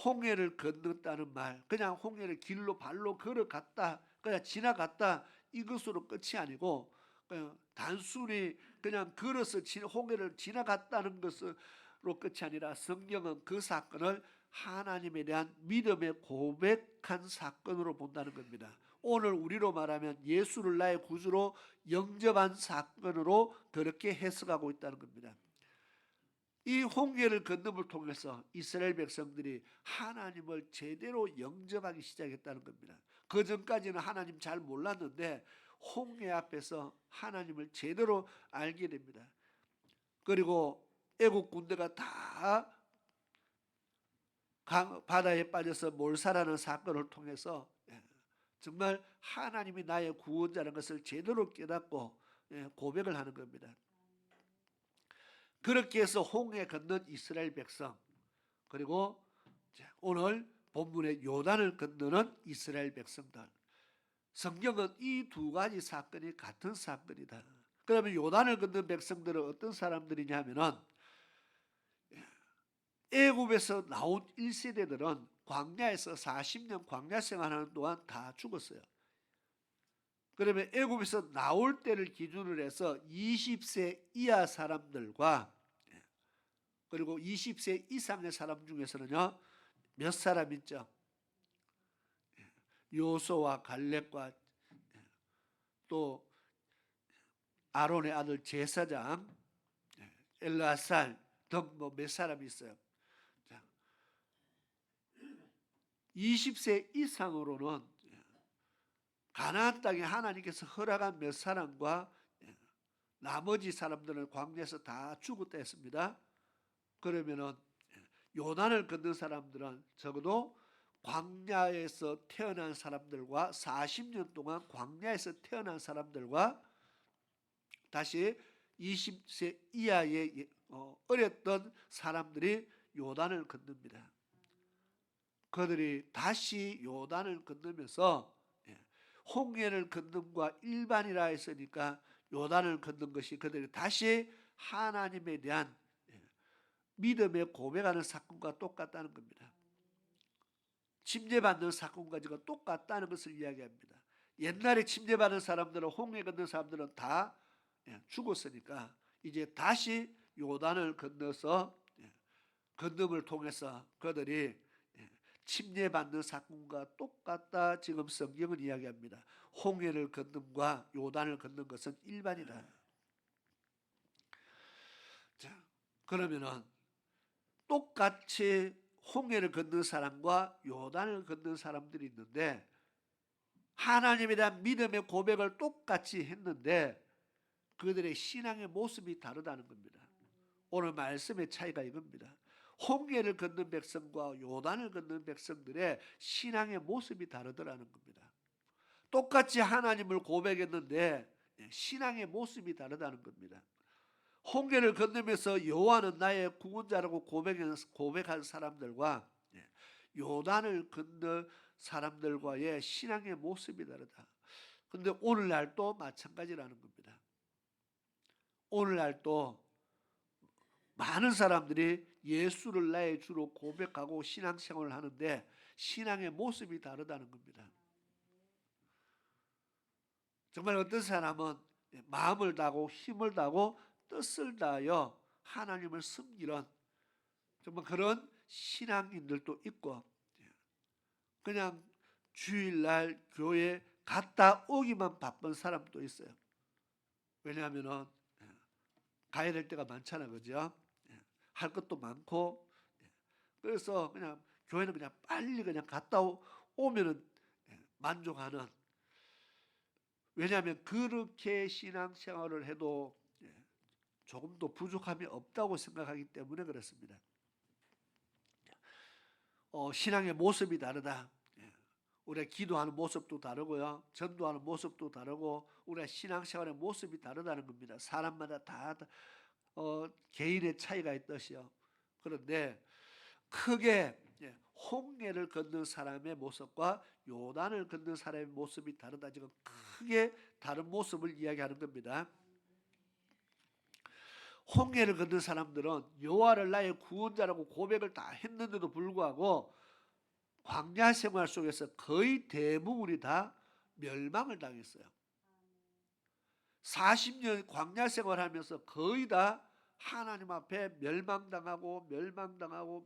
홍해를 건넜다는 말, 그냥 홍해를 길로 발로 걸어갔다, 그냥 지나갔다 이것으로 끝이 아니고 그냥 단순히 그냥 걸어서 홍해를 지나갔다는 것으로 끝이 아니라 성경은 그 사건을 하나님에 대한 믿음의 고백한 사건으로 본다는 겁니다. 오늘 우리로 말하면 예수를 나의 구주로 영접한 사건으로 그렇게 해석하고 있다는 겁니다. 이 홍해를 건너을 통해서 이스라엘 백성들이 하나님을 제대로 영접하기 시작했다는 겁니다. 그 전까지는 하나님 잘 몰랐는데 홍해 앞에서 하나님을 제대로 알게 됩니다. 그리고 애국 군대가 다 바다에 빠져서 몰살하는 사건을 통해서 정말 하나님이 나의 구원자라는 것을 제대로 깨닫고 고백을 하는 겁니다. 그렇게 해서 홍해 건넌 이스라엘 백성, 그리고 오늘 본문의 요단을 건너는 이스라엘 백성들. 성경은 이 두 가지 사건이 같은 사건이다. 그러면 요단을 건넌 백성들은 어떤 사람들이냐면은 애굽에서 나온 1세대들은 광야에서 40년 광야 생활하는 동안 다 죽었어요. 그러면 애굽에서 나올 때를 기준으로 해서 20세 이하 사람들과 그리고 20세 이상의 사람 중에서는요 몇 사람 있죠? 요소와 갈렙과 또 아론의 아들 제사장 엘르아살 등 뭐 몇 사람이 있어요. 20세 이상으로는 가나안 땅에 하나님께서 허락한 몇 사람과 나머지 사람들은 광야에서 다 죽었다 했습니다. 그러면은 요단을 건넌 사람들은 적어도 광야에서 태어난 사람들과 40년 동안 광야에서 태어난 사람들과 다시 20세 이하의 어렸던 사람들이 요단을 건넙니다. 그들이 다시 요단을 건너면서 홍해를 건넌과 일반이라 했으니까 요단을 건넌 것이 그들이 다시 하나님에 대한 믿음에 고백하는 사건과 똑같다는 겁니다. 침례받는 사건과 지금 똑같다는 것을 이야기합니다. 옛날에 침례받은 사람들은 홍해 건넌 사람들은 다 죽었으니까 이제 다시 요단을 건너서 건nom을 통해서 그들이 침례받는 사건과 똑같다 지금 성경은 이야기합니다. 홍해를 건nom과 요단을 건넌 것은 일반이다. 자, 그러면은 똑같이 홍해를 건넌 사람과 요단을 건넌 사람들이 있는데 하나님에 대한 믿음의 고백을 똑같이 했는데 그들의 신앙의 모습이 다르다는 겁니다. 오늘 말씀의 차이가 이겁니다. 홍해를 건넌 백성과 요단을 건넌 백성들의 신앙의 모습이 다르더라는 겁니다. 똑같이 하나님을 고백했는데 신앙의 모습이 다르다는 겁니다. 홍해를 건너면서 여호와는 나의 구원자라고 고백한 사람들과 요단을 건너 사람들과의 신앙의 모습이 다르다. 그런데 오늘날도 마찬가지라는 겁니다. 오늘날도 많은 사람들이 예수를 나의 주로 고백하고 신앙생활을 하는데 신앙의 모습이 다르다는 겁니다. 정말 어떤 사람은 마음을 다하고 힘을 다하고 뜻을 다하여 하나님을 섬기는 정말 그런 신앙인들도 있고 그냥 주일날 교회 갔다 오기만 바쁜 사람도 있어요. 왜냐하면 가야 될 때가 많잖아, 그죠? 할 것도 많고 그래서 그냥 교회는 그냥 빨리 그냥 갔다 오면은 만족하는. 왜냐하면 그렇게 신앙생활을 해도 조금도 부족함이 없다고 생각하기 때문에 그렇습니다. 신앙의 모습이 다르다. 우리가 기도하는 모습도 다르고요. 전도하는 모습도 다르고 우리가 신앙생활의 모습이 다르다는 겁니다. 사람마다 다 개인의 차이가 있듯이요. 그런데 크게 홍해를 건넌 사람의 모습과 요단을 건넌 사람의 모습이 다르다. 지금 크게 다른 모습을 이야기하는 겁니다. 홍해를 건넌 사람들은 여호와를 나의 구원자라고 고백을 다 했는데도 불구하고 광야 생활 속에서 거의 대부분이 다 멸망을 당했어요. 40년 광야 생활하면서 거의 다 하나님 앞에 멸망당하고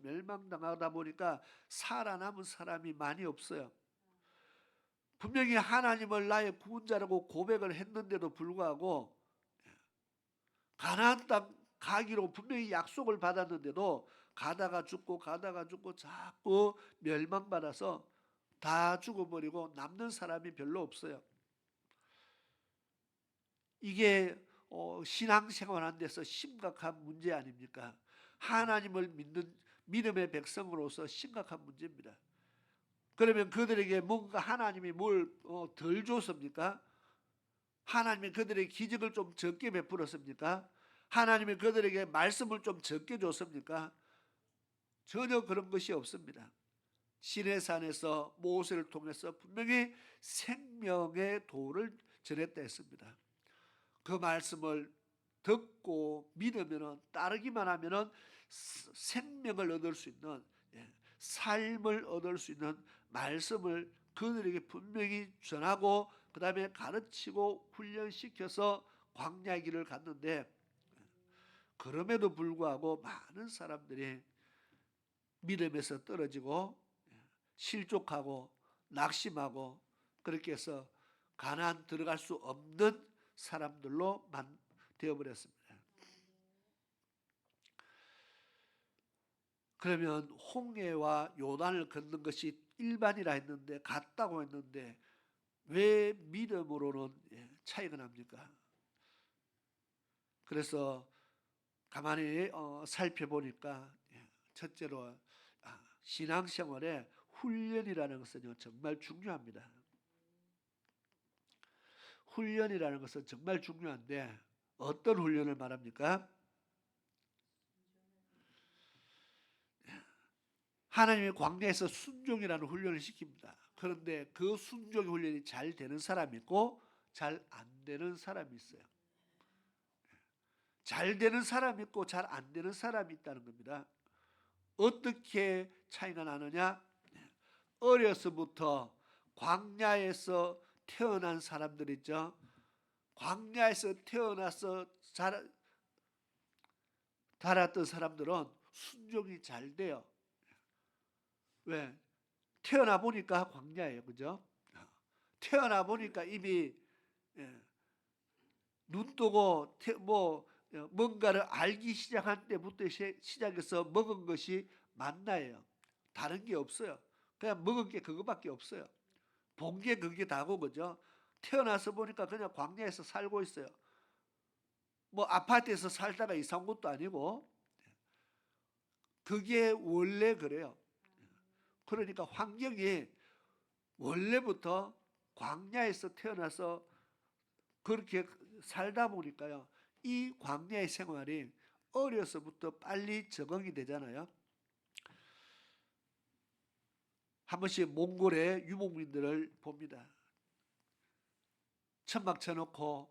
멸망당하다 보니까 살아남은 사람이 많이 없어요. 분명히 하나님을 나의 구원자라고 고백을 했는데도 불구하고 가나안 땅 가기로 분명히 약속을 받았는데도 가다가 죽고 자꾸 멸망받아서 다 죽어버리고 남는 사람이 별로 없어요. 이게 신앙생활하는 데서 심각한 문제 아닙니까? 하나님을 믿는 믿음의 백성으로서 심각한 문제입니다. 그러면 그들에게 뭔가 하나님이 뭘 덜 줬습니까? 하나님이 그들에게 기적을 좀 적게 베풀었습니까? 하나님이 그들에게 말씀을 좀 적게 줬습니까? 전혀 그런 것이 없습니다. 시내산에서 모세를 통해서 분명히 생명의 도를 전했다 했습니다. 그 말씀을 듣고 믿으면, 따르기만 하면 생명을 얻을 수 있는, 삶을 얻을 수 있는 말씀을 그들에게 분명히 전하고 그 다음에 가르치고 훈련시켜서 광야의 길을 갔는데, 그럼에도 불구하고 많은 사람들이 믿음에서 떨어지고 실족하고 낙심하고 그렇게 해서 가나안 들어갈 수 없는 사람들로 되어버렸습니다. 그러면 홍해와 요단을 걷는 것이 일반이라 했는데, 같다고 했는데 왜 믿음으로는 차이가 납니까? 그래서 가만히 살펴보니까 첫째로 신앙생활에 훈련이라는 것은 정말 중요합니다. 훈련이라는 것은 정말 중요한데 어떤 훈련을 말합니까? 하나님의 광야에서 순종이라는 훈련을 시킵니다. 그런데 그 순종 훈련이 잘 되는 사람이 있고 잘 안 되는 사람이 있어요. 잘 되는 사람이 있고 잘 안 되는 사람이 있다는 겁니다. 어떻게 차이가 나느냐? 어려서부터 광야에서 태어난 사람들 있죠. 광야에서 태어나서 자랐던 사람들은 순종이 잘 돼요. 왜? 태어나 보니까 광야예요. 그죠? 태어나 보니까 이미 눈 뜨고 뭔가를 알기 시작한 때부터 시작해서 먹은 것이 만나예요. 다른 게 없어요. 그냥 먹은 게 그거밖에 없어요. 본 게 그게 다고, 그죠? 태어나서 보니까 그냥 광야에서 살고 있어요. 뭐 아파트에서 살다가 이사 온 것도 아니고, 그게 원래 그래요. 그러니까 환경이 원래부터 광야에서 태어나서 그렇게 살다 보니까요, 이 광야의 생활이 어려서부터 빨리 적응이 되잖아요. 한 번씩 몽골의 유목민들을 봅니다. 천막 쳐놓고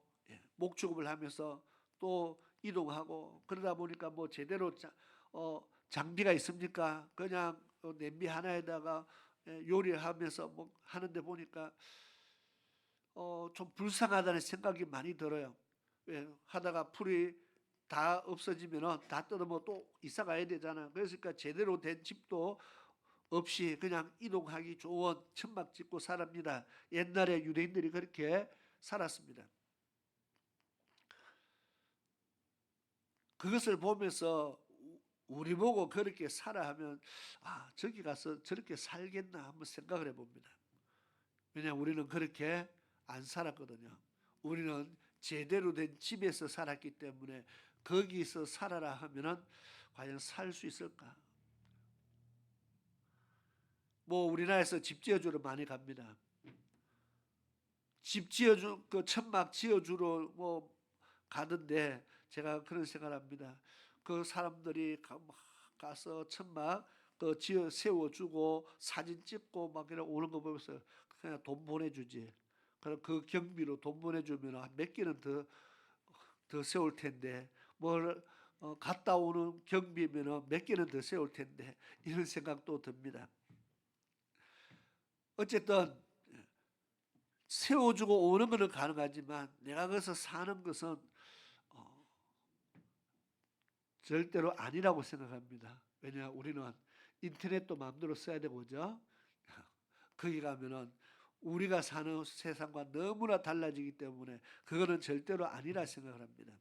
목축업을 하면서 또 이동하고, 그러다 보니까 뭐 제대로 장비가 있습니까? 그냥 냄비 하나에다가 요리하면서 뭐 하는데 보니까 좀 불쌍하다는 생각이 많이 들어요. 하다가 풀이 다 없어지면 다 뜯으면 또 이사 가야 되잖아요. 그러니까 제대로 된 집도 없이 그냥 이동하기 좋은 천막 짓고 살았습니다. 옛날에 유대인들이 그렇게 살았습니다. 그것을 보면서 우리 보고 그렇게 살아 하면 저기 가서 저렇게 살겠나 한번 생각을 해봅니다. 왜냐하면 우리는 그렇게 안 살았거든요. 우리는 제대로 된 집에서 살았기 때문에 거기서 살아라 하면은 과연 살 수 있을까? 뭐 우리나라에서 집 지어주러 많이 갑니다. 집 지어주 그 천막 지어주러 뭐 가던데 제가 그런 생각을 합니다. 그 사람들이 가서 천막 그 지어 세워주고 사진 찍고 막 이렇게 오는 거 보면서 그냥 돈 보내주지. 그럼 그 경비로 돈 보내주면 몇 개는 더 세울 텐데 뭘 갔다 오는 경비면 몇 개는 더 세울 텐데 이런 생각도 듭니다. 어쨌든 세워주고 오는 것은 가능하지만 내가 거기서 사는 것은 절대로 아니라고 생각합니다. 왜냐 우리는 인터넷도 마음대로 써야 되고, 그죠? 거기 가면은 우리가 사는 세상과 너무나 달라지기 때문에 그거는 절대로 아니라 생각을 합니다.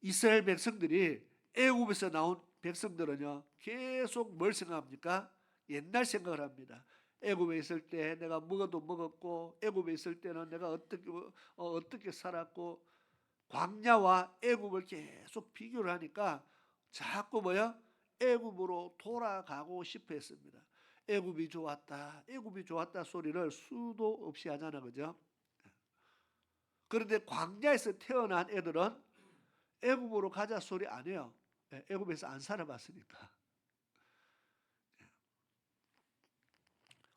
이스라엘 백성들이 애굽에서 나온 백성들은요 계속 뭘 생각합니까? 옛날 생각을 합니다. 애굽에 있을 때 내가 먹어도 먹었고 애굽에 있을 때는 내가 어떻게 살았고 광야와 애굽을 계속 비교를 하니까 자꾸 뭐야? 애굽으로 돌아가고 싶어 했습니다. 애굽이 좋았다. 애굽이 좋았다 소리를 수도 없이 하잖아. 그죠? 그런데 광야에서 태어난 애들은 애굽으로 가자 소리 안 해요. 애굽에서 안 살아봤으니까.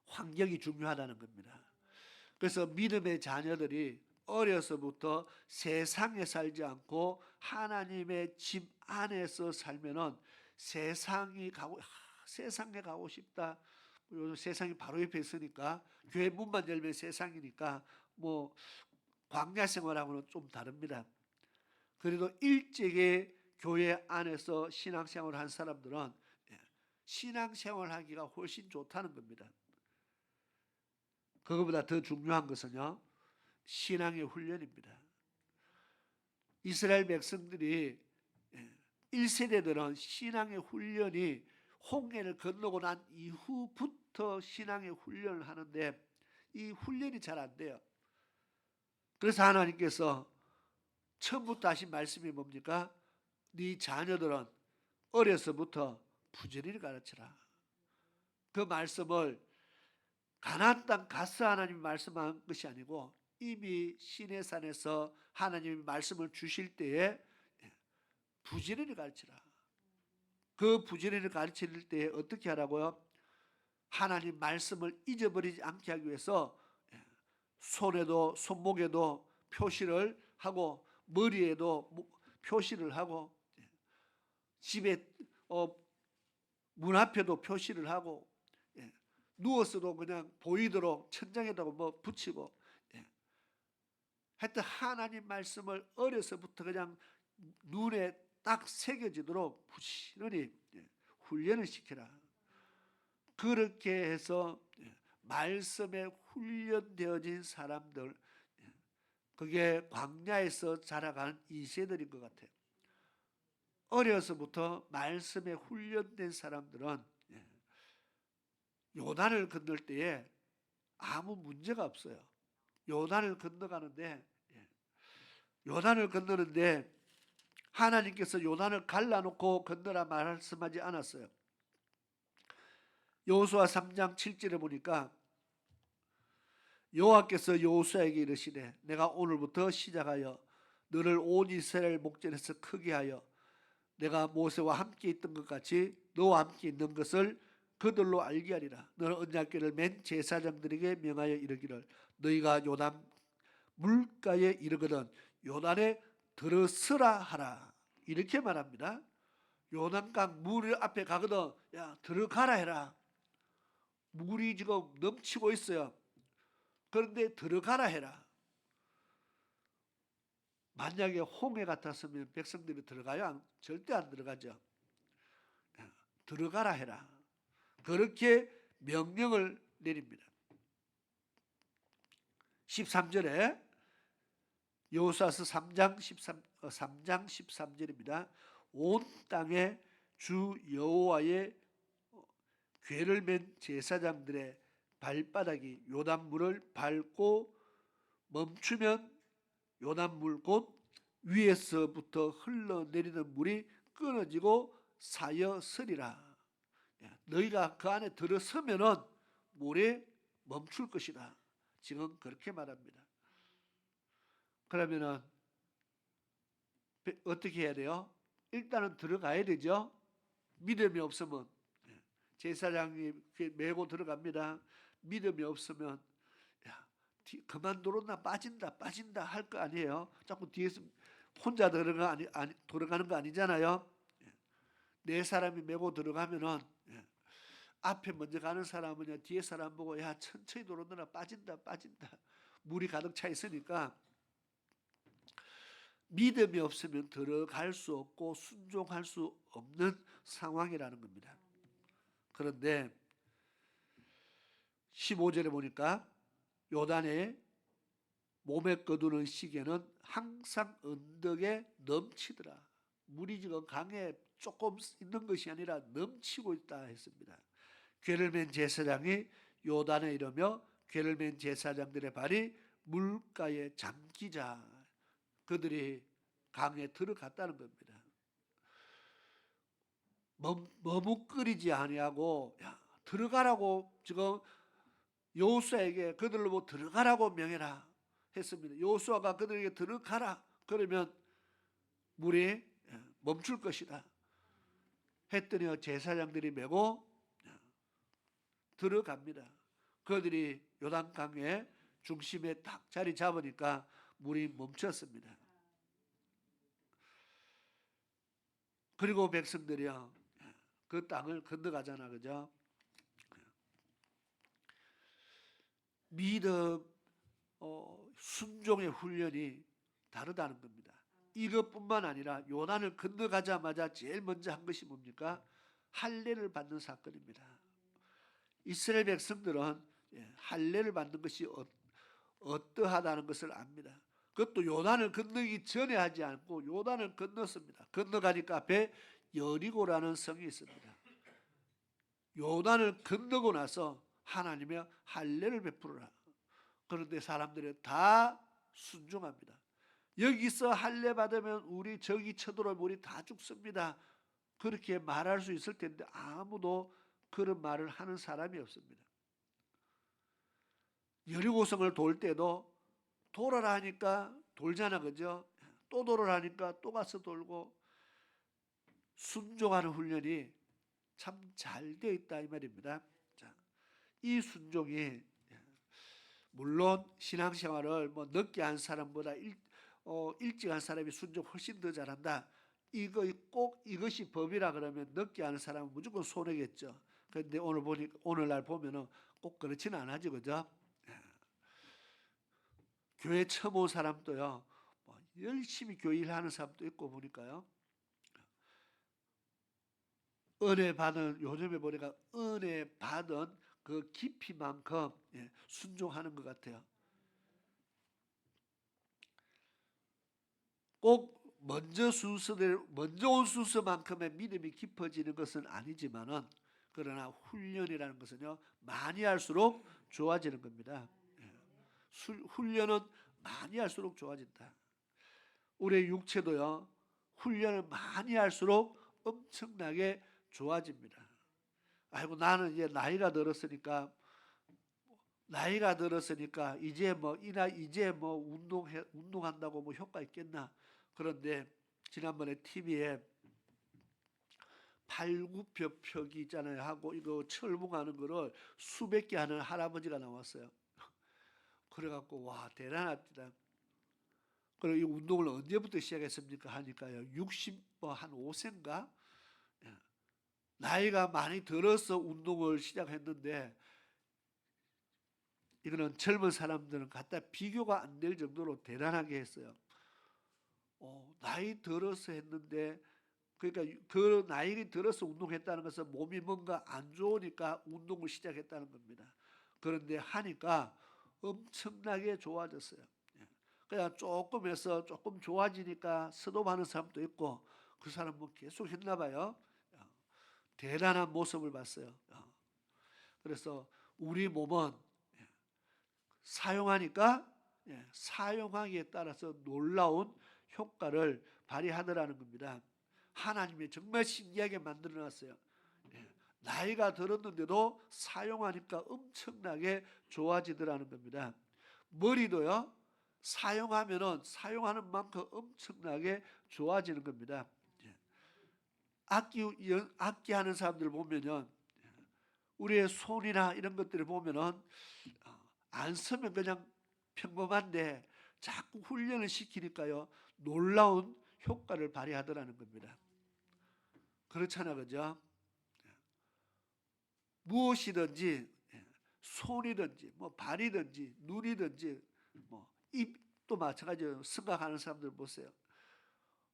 환경이 중요하다는 겁니다. 그래서 믿음의 자녀들이 어려서부터 세상에 살지 않고 하나님의 집 안에서 살면은 세상에 가고 싶다. 요즘 세상이 바로 옆에 있으니까 교회 문만 열면 세상이니까 뭐 광야 생활하고는 좀 다릅니다. 그래도 일찍이 교회 안에서 신앙생활을 한 사람들은 신앙생활하기가 훨씬 좋다는 겁니다. 그것보다 더 중요한 것은요, 신앙의 훈련입니다. 이스라엘 백성들이 1세대들은 신앙의 훈련이 홍해를 건너고 난 이후부터 신앙의 훈련을 하는데 이 훈련이 잘 안 돼요. 그래서 하나님께서 처음부터 하신 말씀이 뭡니까? 네 자녀들은 어려서부터 부지런히 가르쳐라. 그 말씀을 가나안 땅 가스 하나님이 말씀한 것이 아니고 이미 시내산에서 하나님이 말씀을 주실 때에 부지런히 가르치라. 그 부지런히 가르칠 때에 어떻게 하라고요? 하나님 말씀을 잊어버리지 않게 하기 위해서 손에도 손목에도 표시를 하고 머리에도 표시를 하고 집에 문 앞에도 표시를 하고 누워서도 그냥 보이도록 천장에다가 뭐 붙이고 하여튼 하나님 말씀을 어려서부터 그냥 눈에 딱 새겨지도록 부지런히 훈련을 시켜라. 그렇게 해서 말씀에 훈련되어진 사람들, 그게 광야에서 자라가는 이세들인 것 같아요. 어려서부터 말씀에 훈련된 사람들은 요단을 건널 때에 아무 문제가 없어요. 요단을 건너가는데 요단을 건너는데 하나님께서 요단을 갈라놓고 건너라 말씀하지 않았어요. 여호수아 3장 7절에 보니까 여호와께서 여호수아에게 이르시되 내가 오늘부터 시작하여 너를 온 이스라엘 목전에서 크게 하여 내가 모세와 함께 있던 것 같이 너와 함께 있는 것을 그들로 알게 하리라. 너는 언약궤를 맨 제사장들에게 명하여 이르기를 너희가 요단 물가에 이르거든 요단에 들어서라 하라. 이렇게 말합니다. 요단강 물 앞에 가거든 야 들어가라 해라. 물이 지금 넘치고 있어요. 그런데 들어가라 해라. 만약에 홍해 같았으면 백성들이 들어가요? 절대 안 들어가죠. 들어가라 해라. 그렇게 명령을 내립니다. 13절에 여호수아서 3장 13절입니다. 온 땅에 주 여호와의 궤를 맨 제사장들의 발바닥이 요단물을 밟고 멈추면 요단물 곧 위에서부터 흘러내리는 물이 끊어지고 사여서리라. 너희가 그 안에 들어서면은 물이 멈출 것이다. 지금 그렇게 말합니다. 그러면은 어떻게 해야 돼요? 일단은 들어가야 되죠. 믿음이 없으면 제사장이 메고 들어갑니다. 믿음이 없으면 야, 그만두었나 빠진다 할 거 아니에요. 자꾸 뒤에서 혼자 들어가는 거 아니잖아요. 네 사람이 메고 들어가면은 앞에 먼저 가는 사람은 뒤에 사람 보고 야 천천히 들어오느라 빠진다 물이 가득 차 있으니까 믿음이 없으면 들어갈 수 없고 순종할 수 없는 상황이라는 겁니다. 그런데 15절에 보니까 요단에 몸에 거두는 시계는 항상 언덕에 넘치더라. 물이 지금 강에 조금 있는 것이 아니라 넘치고 있다 했습니다. 궤를 맨 제사장이 요단에 이르며 궤를 맨 제사장들의 발이 물가에 잠기자 그들이 강에 들어갔다는 겁니다. 머뭇거리지 아니하고 들어가라고 지금 여호수아에게 그들로 뭐 들어가라고 명해라 했습니다. 여호수아가 그들에게 들어가라 그러면 물이 멈출 것이다 했더니 제사장들이 메고 들어갑니다. 그들이 요단강의 중심에 딱 자리 잡으니까 물이 멈췄습니다. 그리고 백성들이요 그 땅을 건너가잖아, 그죠? 믿음, 순종의 훈련이 다르다는 겁니다. 이것뿐만 아니라 요단을 건너가자마자 제일 먼저 한 것이 뭡니까? 할례를 받는 사건입니다. 이스라엘 백성들은 할례를 받는 것이 어떠하다는 것을 압니다. 그것도 요단을 건너기 전에 하지 않고 요단을 건넜습니다. 건너가니까 앞에 여리고라는 성이 있습니다. 요단을 건너고 나서 하나님의 할례를 베풀어라. 그런데 사람들이 다 순종합니다. 여기서 할례 받으면 우리 저기 쳐들어오면 우리 다 죽습니다. 그렇게 말할 수 있을 텐데 아무도 그런 말을 하는 사람이 없습니다. 여리고성을 돌 때도 돌아라 하니까 돌잖아, 그죠? 또 돌아라 하니까 또 가서 돌고 순종하는 훈련이 참 잘 되어 있다 이 말입니다. 자, 이 순종이 물론 신앙생활을 뭐 늦게 한 사람보다 일찍 한 사람이 순종 훨씬 더 잘한다. 꼭 이것이 법이라 그러면 늦게 하는 사람은 무조건 손해겠죠. 그런데 오늘날 보면은 꼭 그렇지는 않아지, 그죠? 교회 처음 온 사람도요, 뭐 열심히 교회 일하는 사람도 있고 보니까요. 은혜 받은 요즘에 보니까 은혜 받은 그 깊이만큼 순종하는 것 같아요. 꼭 먼저 온 순서만큼의 믿음이 깊어지는 것은 아니지만은 그러나 훈련이라는 것은요 많이 할수록 좋아지는 겁니다. 훈련은 많이 할수록 좋아진다. 우리의 육체도요 훈련을 많이 할수록 엄청나게 좋아집니다. 아이고 나는 이제 나이가 들었으니까 이제 뭐 운동한다고 뭐 효과 있겠나? 그런데 지난번에 TV에 팔굽혀펴기 있잖아요 하고 이거 철봉하는 거를 수백 개 하는 할아버지가 나왔어요. 그래갖고 와 대단합니다. 그리고 이 운동을 언제부터 시작했습니까 하니까요 60한 5세인가 나이가 많이 들어서 운동을 시작했는데 이거는 젊은 사람들은 갖다 비교가 안 될 정도로 대단하게 했어요. 나이 들어서 했는데 그러니까 그 나이 들어서 운동했다는 것은 몸이 뭔가 안 좋으니까 운동을 시작했다는 겁니다. 그런데 하니까 엄청나게 좋아졌어요. 그냥 조금 해서 조금 좋아지니까 스톱하는 사람도 있고 그 사람은 뭐 계속 했나 봐요. 대단한 모습을 봤어요. 그래서 우리 몸은 사용하니까 사용하기에 따라서 놀라운 효과를 발휘하더라는 겁니다. 하나님이 정말 신기하게 만들어 놨어요. 나이가 들었는데도 사용하니까 엄청나게 좋아지더라는 겁니다. 머리도요 사용하면은 사용하는 만큼 엄청나게 좋아지는 겁니다. 악기하는 사람들 보면은 우리의 손이나 이런 것들을 보면은 안 쓰면 그냥 평범한데 자꾸 훈련을 시키니까요 놀라운 효과를 발휘하더라는 겁니다. 그렇잖아, 그죠? 무엇이든지 손이든지 뭐 발이든지 눈이든지 뭐 입도 마찬가지로 생각하는 사람들 보세요.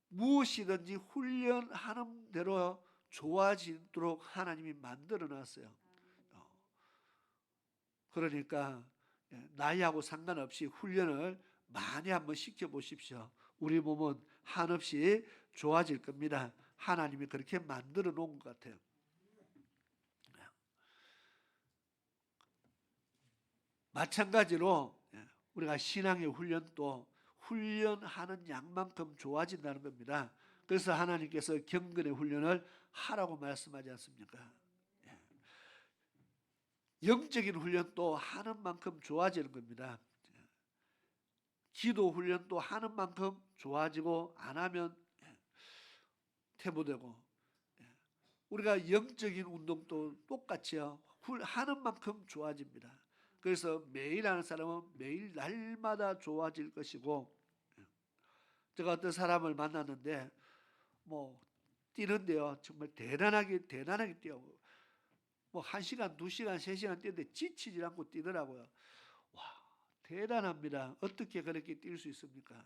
무엇이든지 훈련하는 대로 좋아지도록 하나님이 만들어 놨어요. 그러니까 나이하고 상관없이 훈련을 많이 한번 시켜 보십시오. 우리 몸은 한없이 좋아질 겁니다. 하나님이 그렇게 만들어 놓은 것 같아요. 마찬가지로 우리가 신앙의 훈련도 훈련하는 양만큼 좋아진다는 겁니다. 그래서 하나님께서 경건의 훈련을 하라고 말씀하지 않습니까? 영적인 훈련도 하는 만큼 좋아지는 겁니다. 기도 훈련도 하는 만큼 좋아지고 안 하면 퇴보되고, 우리가 영적인 운동도 똑같이요. 하는 만큼 좋아집니다. 그래서 매일 하는 사람은 매일 날마다 좋아질 것이고, 제가 어떤 사람을 만났는데 뭐 뛰는데요, 정말 대단하게 뛰어. 뭐 1시간, 2시간, 3시간 뛰는데 지치지 않고 뛰더라고요. 와, 대단합니다. 어떻게 그렇게 뛸 수 있습니까?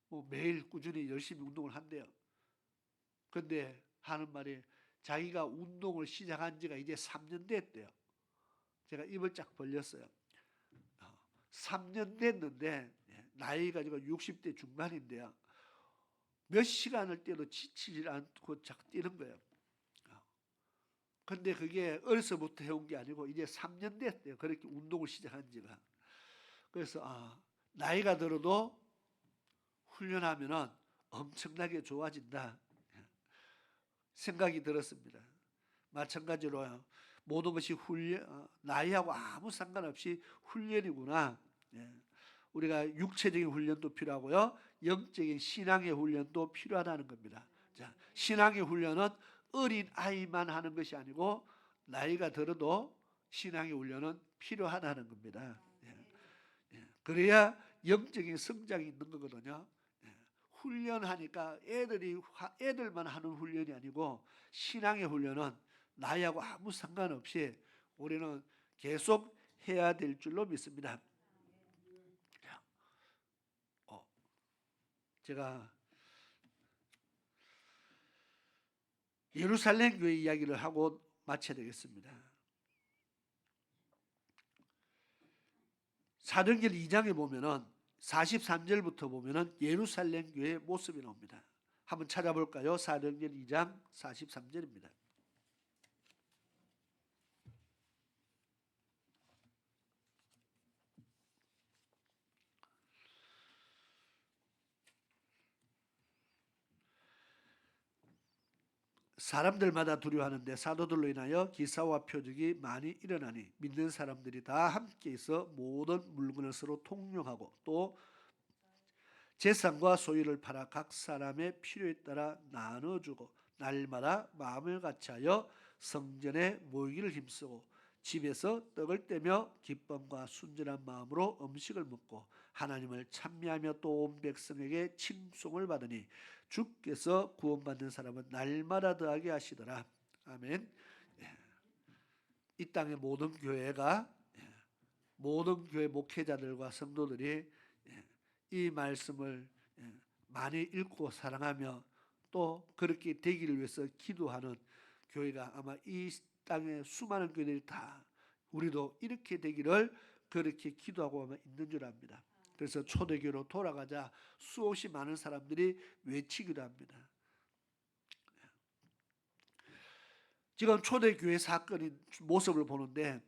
뭐 매일 꾸준히 열심히 운동을 한대요. 근데 하는 말이 자기가 운동을 시작한 지가 이제 3년 됐대요. 제가 입을 쫙 벌렸어요. 3년 됐는데 나이가 지금 60대 중반인데요. 몇 시간을 뛰어도 지치질 않고 자꾸 뛰는 거예요. 근데 그게 어려서부터 해온 게 아니고 이제 3년 됐대요. 그렇게 운동을 시작한 지가. 그래서 나이가 들어도 훈련하면은 엄청나게 좋아진다 생각이 들었습니다. 마찬가지로요. 모든 것이 나이하고 아무 상관없이 훈련이구나. 우리가 육체적인 훈련도 필요하고요. 영적인 신앙의 훈련도 필요하다는 겁니다. 자, 신앙의 훈련은 어린 아이만 하는 것이 아니고 나이가 들어도 신앙의 훈련은 필요하다는 겁니다. 그래야 영적인 성장이 있는 거거든요. 훈련하니까 애들만 하는 훈련이 아니고 신앙의 훈련은 나이하고 아무 상관없이 우리는 계속 해야 될 줄로 믿습니다. 제가 예루살렘 교회 이야기를 하고 마쳐야 되겠습니다. 사도행전 2장에 보면은 43절부터 보면은 예루살렘 교회의 모습이 나옵니다. 한번 찾아볼까요? 사도행전 2장 43절입니다. 사람들마다 두려워하는데 사도들로 인하여 기사와 표적이 많이 일어나니 믿는 사람들이 다 함께 있어 모든 물건을 서로 통용하고 또 재산과 소유를 팔아 각 사람의 필요에 따라 나눠주고 날마다 마음을 같이하여 성전에 모이기를 힘쓰고 집에서 떡을 떼며 기쁨과 순전한 마음으로 음식을 먹고 하나님을 찬미하며 또 온 백성에게 칭송을 받으니 주께서 구원받는 사람은 날마다 더하게 하시더라. 아멘. 이 땅의 모든 교회가 모든 교회 목회자들과 성도들이 이 말씀을 많이 읽고 사랑하며 또 그렇게 되기를 위해서 기도하는 교회가 아마 이 땅의 수많은 교회들이 다 우리도 이렇게 되기를 그렇게 기도하고 아마 있는 줄 압니다. 그래서 초대교회로 돌아가자 수없이 많은 사람들이 외치기도 합니다. 지금 초대교회 사건의 모습을 보는데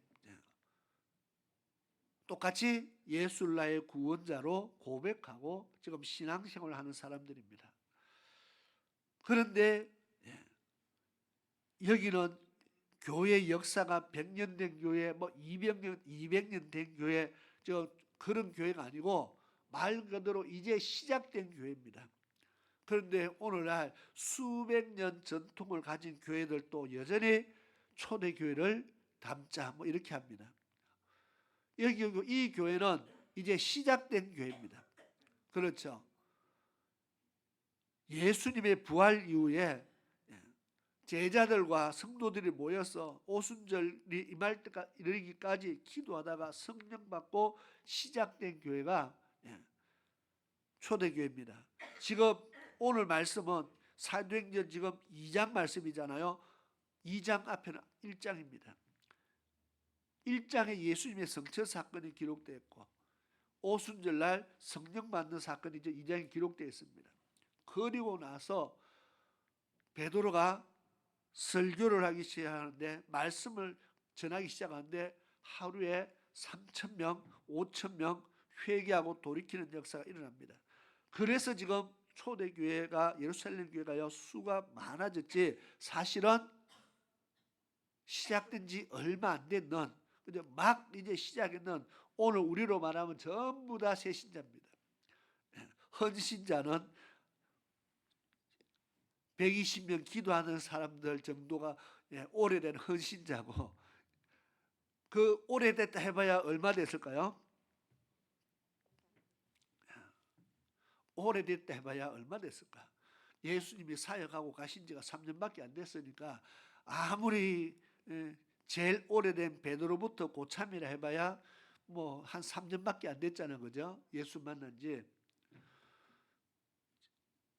똑같이 예수를 나의 구원자로 고백하고 지금 신앙생활을 하는 사람들입니다. 그런데 여기는 교회 역사가 100년 된 교회, 뭐 200년 된 교회, 그런 교회가 아니고 말 그대로 이제 시작된 교회입니다. 그런데 오늘날 수백 년 전통을 가진 교회들도 여전히 초대교회를 담자 뭐 이렇게 합니다. 이 교회는 이제 시작된 교회입니다. 그렇죠. 예수님의 부활 이후에 제자들과 성도들이 모여서 오순절이 임할 때까지 이르기까지 기도하다가 성령 받고 시작된 교회가 초대교회입니다. 지금 오늘 말씀은 사도행전 지금 2장 말씀이잖아요. 2장 앞에는 1장입니다. 1장에 예수님의 성처 사건이 기록되어 있고 오순절날 성령 받는 사건이 이제 2장에 기록되어 있습니다. 그리고 나서 베드로가 설교를 하기 시작하는데, 말씀을 전하기 시작하는데 하루에 3,000명, 5,000명 회개하고 돌이키는 역사가 일어납니다. 그래서 지금 초대교회가, 예루살렘 교회가요, 수가 많아졌지, 사실은 시작된 지 얼마 안 됐는, 막 이제 시작했는, 오늘 우리로 말하면 전부 다 새신자입니다. 헌신자는 120명 기도하는 사람들 정도가 오래된 헌신자고, 그 오래됐다 해봐야 얼마 됐을까요? 오래됐다 해봐야 얼마 됐을까? 예수님이 사역하고 가신 지가 3년밖에 안 됐으니까, 아무리 제일 오래된 베드로부터 고참이라 해봐야 뭐 한 3년밖에 안 됐잖아요, 그죠? 예수 만난 지.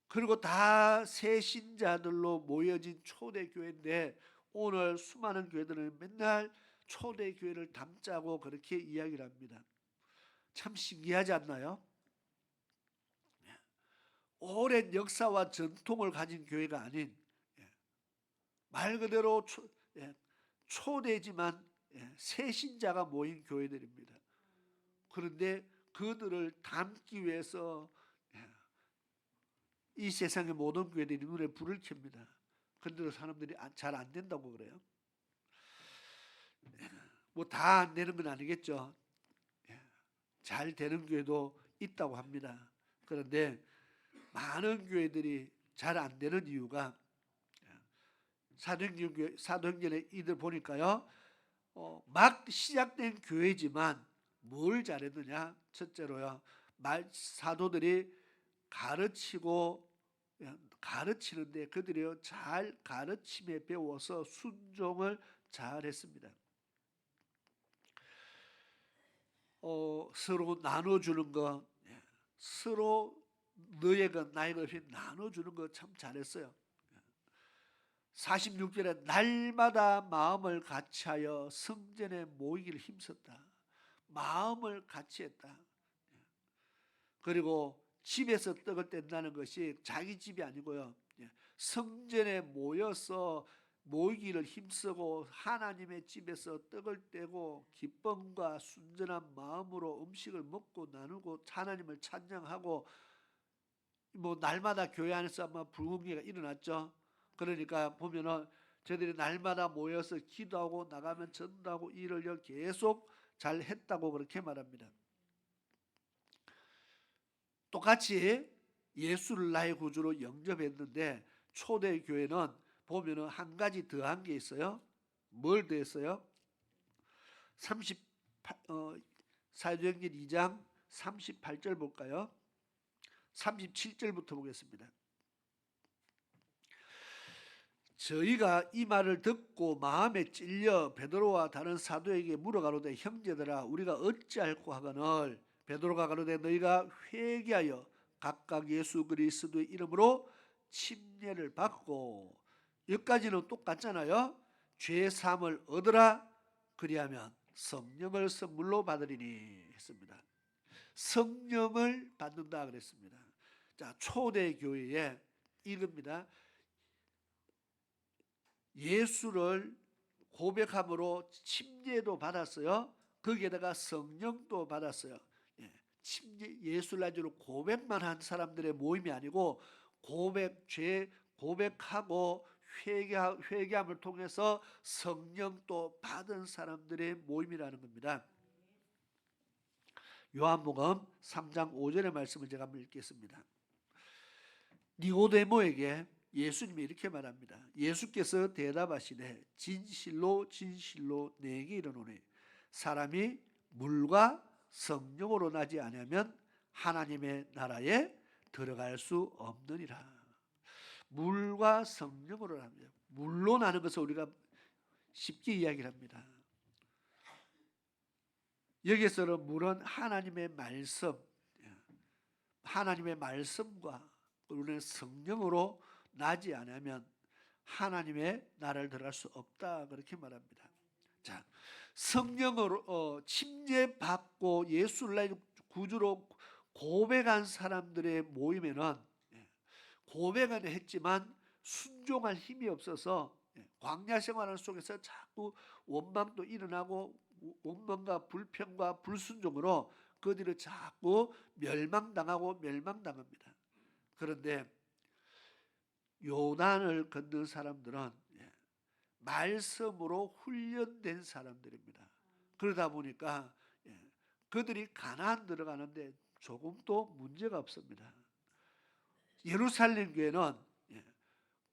그리고 다 새 신자들로 모여진 초대교회인데, 오늘 수많은 교회들은 맨날 초대교회를 담자고 그렇게 이야기를 합니다. 참 신기하지 않나요? 오랜 역사와 전통을 가진 교회가 아닌, 말 그대로 초대지만 새 신자가 모인 교회들입니다. 그런데 그들을 담기 위해서 이 세상의 모든 교회들이 눈에 불을 켭니다. 그런데도 사람들이 잘 안 된다고 그래요. 뭐 다 안 되는 건 아니겠죠. 잘 되는 교회도 있다고 합니다. 그런데 많은 교회들이 잘 안 되는 이유가, 사도행전에 이들 보니까요, 막 시작된 교회지만 뭘 잘했느냐? 첫째로요, 사도들이 가르치는데 그들이요, 잘 가르침에 배워서 순종을 잘 했습니다. 서로 나눠주는 거, 서로 너의 것 나의 것 없이 나눠주는 거 참 잘했어요. 46절에 날마다 마음을 같이하여 성전에 모이기를 힘썼다. 마음을 같이했다. 그리고 집에서 떡을 뗀다는 것이 자기 집이 아니고요, 성전에 모여서 모이기를 힘쓰고 하나님의 집에서 떡을 떼고 기쁨과 순전한 마음으로 음식을 먹고 나누고 하나님을 찬양하고, 뭐 날마다 교회 안에서 아마 불공기가 일어났죠. 그러니까 보면은 저들이 날마다 모여서 기도하고 나가면 전도하고 일을 계속 잘 했다고 그렇게 말합니다. 똑같이 예수를 나의 구주로 영접했는데, 초대교회는 보면은 한 가지 더한 게 있어요. 뭘 더했어요? 사도행전 2장 38절 볼까요? 37절부터 보겠습니다. 저희가 이 말을 듣고 마음에 찔려 베드로와 다른 사도에게 물어가로되, 형제들아 우리가 어찌할꼬 하거늘, 베드로가 가로되 너희가 회개하여 각각 예수 그리스도의 이름으로 침례를 받고, 여기까지는 똑같잖아요. 죄 사함을 얻으라, 그리하면 성령을 선물로 받으리니 했습니다. 성령을 받는다 그랬습니다. 자, 초대교회에 이겁니다. 예수를 고백함으로 침례도 받았어요. 거기에다가 성령도 받았어요. 예수를 아주 고백만 한 사람들의 모임이 아니고, 죄 고백하고 회개함을 통해서 성령도 받은 사람들의 모임이라는 겁니다. 요한복음 3장 5절의 말씀을 제가 한번 읽겠습니다. 니고데모에게 예수님이 이렇게 말합니다. 예수께서 대답하시되 진실로 진실로 내게 이르노니 사람이 물과 성령으로 나지 아니하면 하나님의 나라에 들어갈 수 없느니라. 물과 성령으로 납니다. 물로 나는 것을 우리가 쉽게 이야기를 합니다. 여기서는 물은 하나님의 말씀과 우리는 성령으로 나지 않으면 하나님의 나라를 들어갈 수 없다 그렇게 말합니다. 자, 성령으로 침례 받고 예수를 나의 구주로 고백한 사람들의 모임에는 고백은 했지만 순종할 힘이 없어서 광야 생활 속에서 자꾸 원망도 일어나고 원망과 불평과 불순종으로 그들을 자꾸 멸망당합니다. 그런데 요단을 건넌 사람들은 말씀으로 훈련된 사람들입니다. 그러다 보니까 그들이 가나안 들어가는데 조금도 문제가 없습니다. 예루살렘 교회는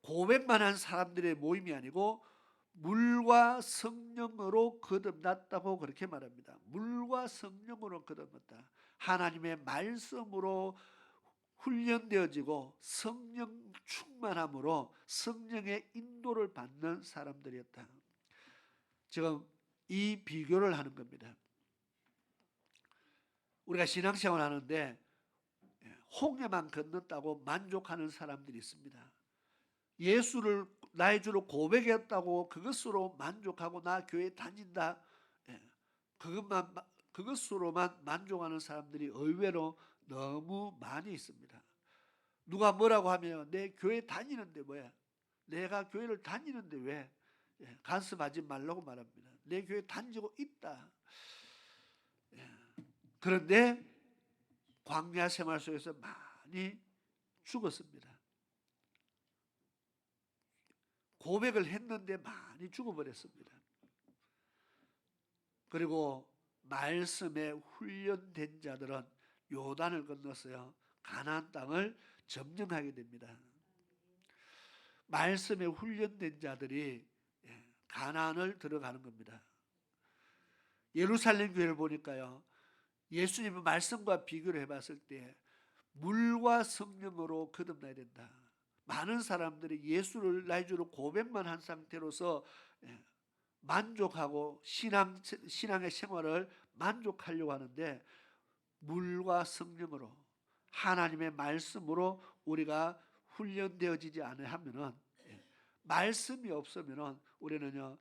고백만 한 사람들의 모임이 아니고 물과 성령으로 거듭났다고 그렇게 말합니다. 물과 성령으로 거듭났다. 하나님의 말씀으로 훈련되어지고 성령 충만함으로 성령의 인도를 받는 사람들이었다. 지금 이 비교를 하는 겁니다. 우리가 신앙생활 하는데 홍해만 건넜다고 만족하는 사람들이 있습니다. 예수를 나의 주로 고백했다고 그것으로 만족하고 나 교회 다닌다. 그것으로만 만족하는 사람들이 의외로 너무 많이 있습니다. 누가 뭐라고 하면 내 교회 다니는데 뭐야? 내가 교회를 다니는데 왜? 간섭하지 말라고 말합니다. 내 교회 다니고 있다. 그런데 광야 생활 속에서 많이 죽었습니다. 고백을 했는데 많이 죽어버렸습니다. 그리고 말씀에 훈련된 자들은 요단을 건너서요 가나안 땅을 점령하게 됩니다. 말씀에 훈련된 자들이 가나안을 들어가는 겁니다. 예루살렘 교회를 보니까요 예수님의 말씀과 비교를 해봤을 때 물과 성령으로 거듭나야 된다. 많은 사람들이 예수를 나의 주로 고백만 한 상태로서 만족하고 신앙의 생활을 만족하려고 하는데 물과 성령으로 하나님의 말씀으로 우리가 훈련되어지지 않으면은 말씀이 없으면은 우리는요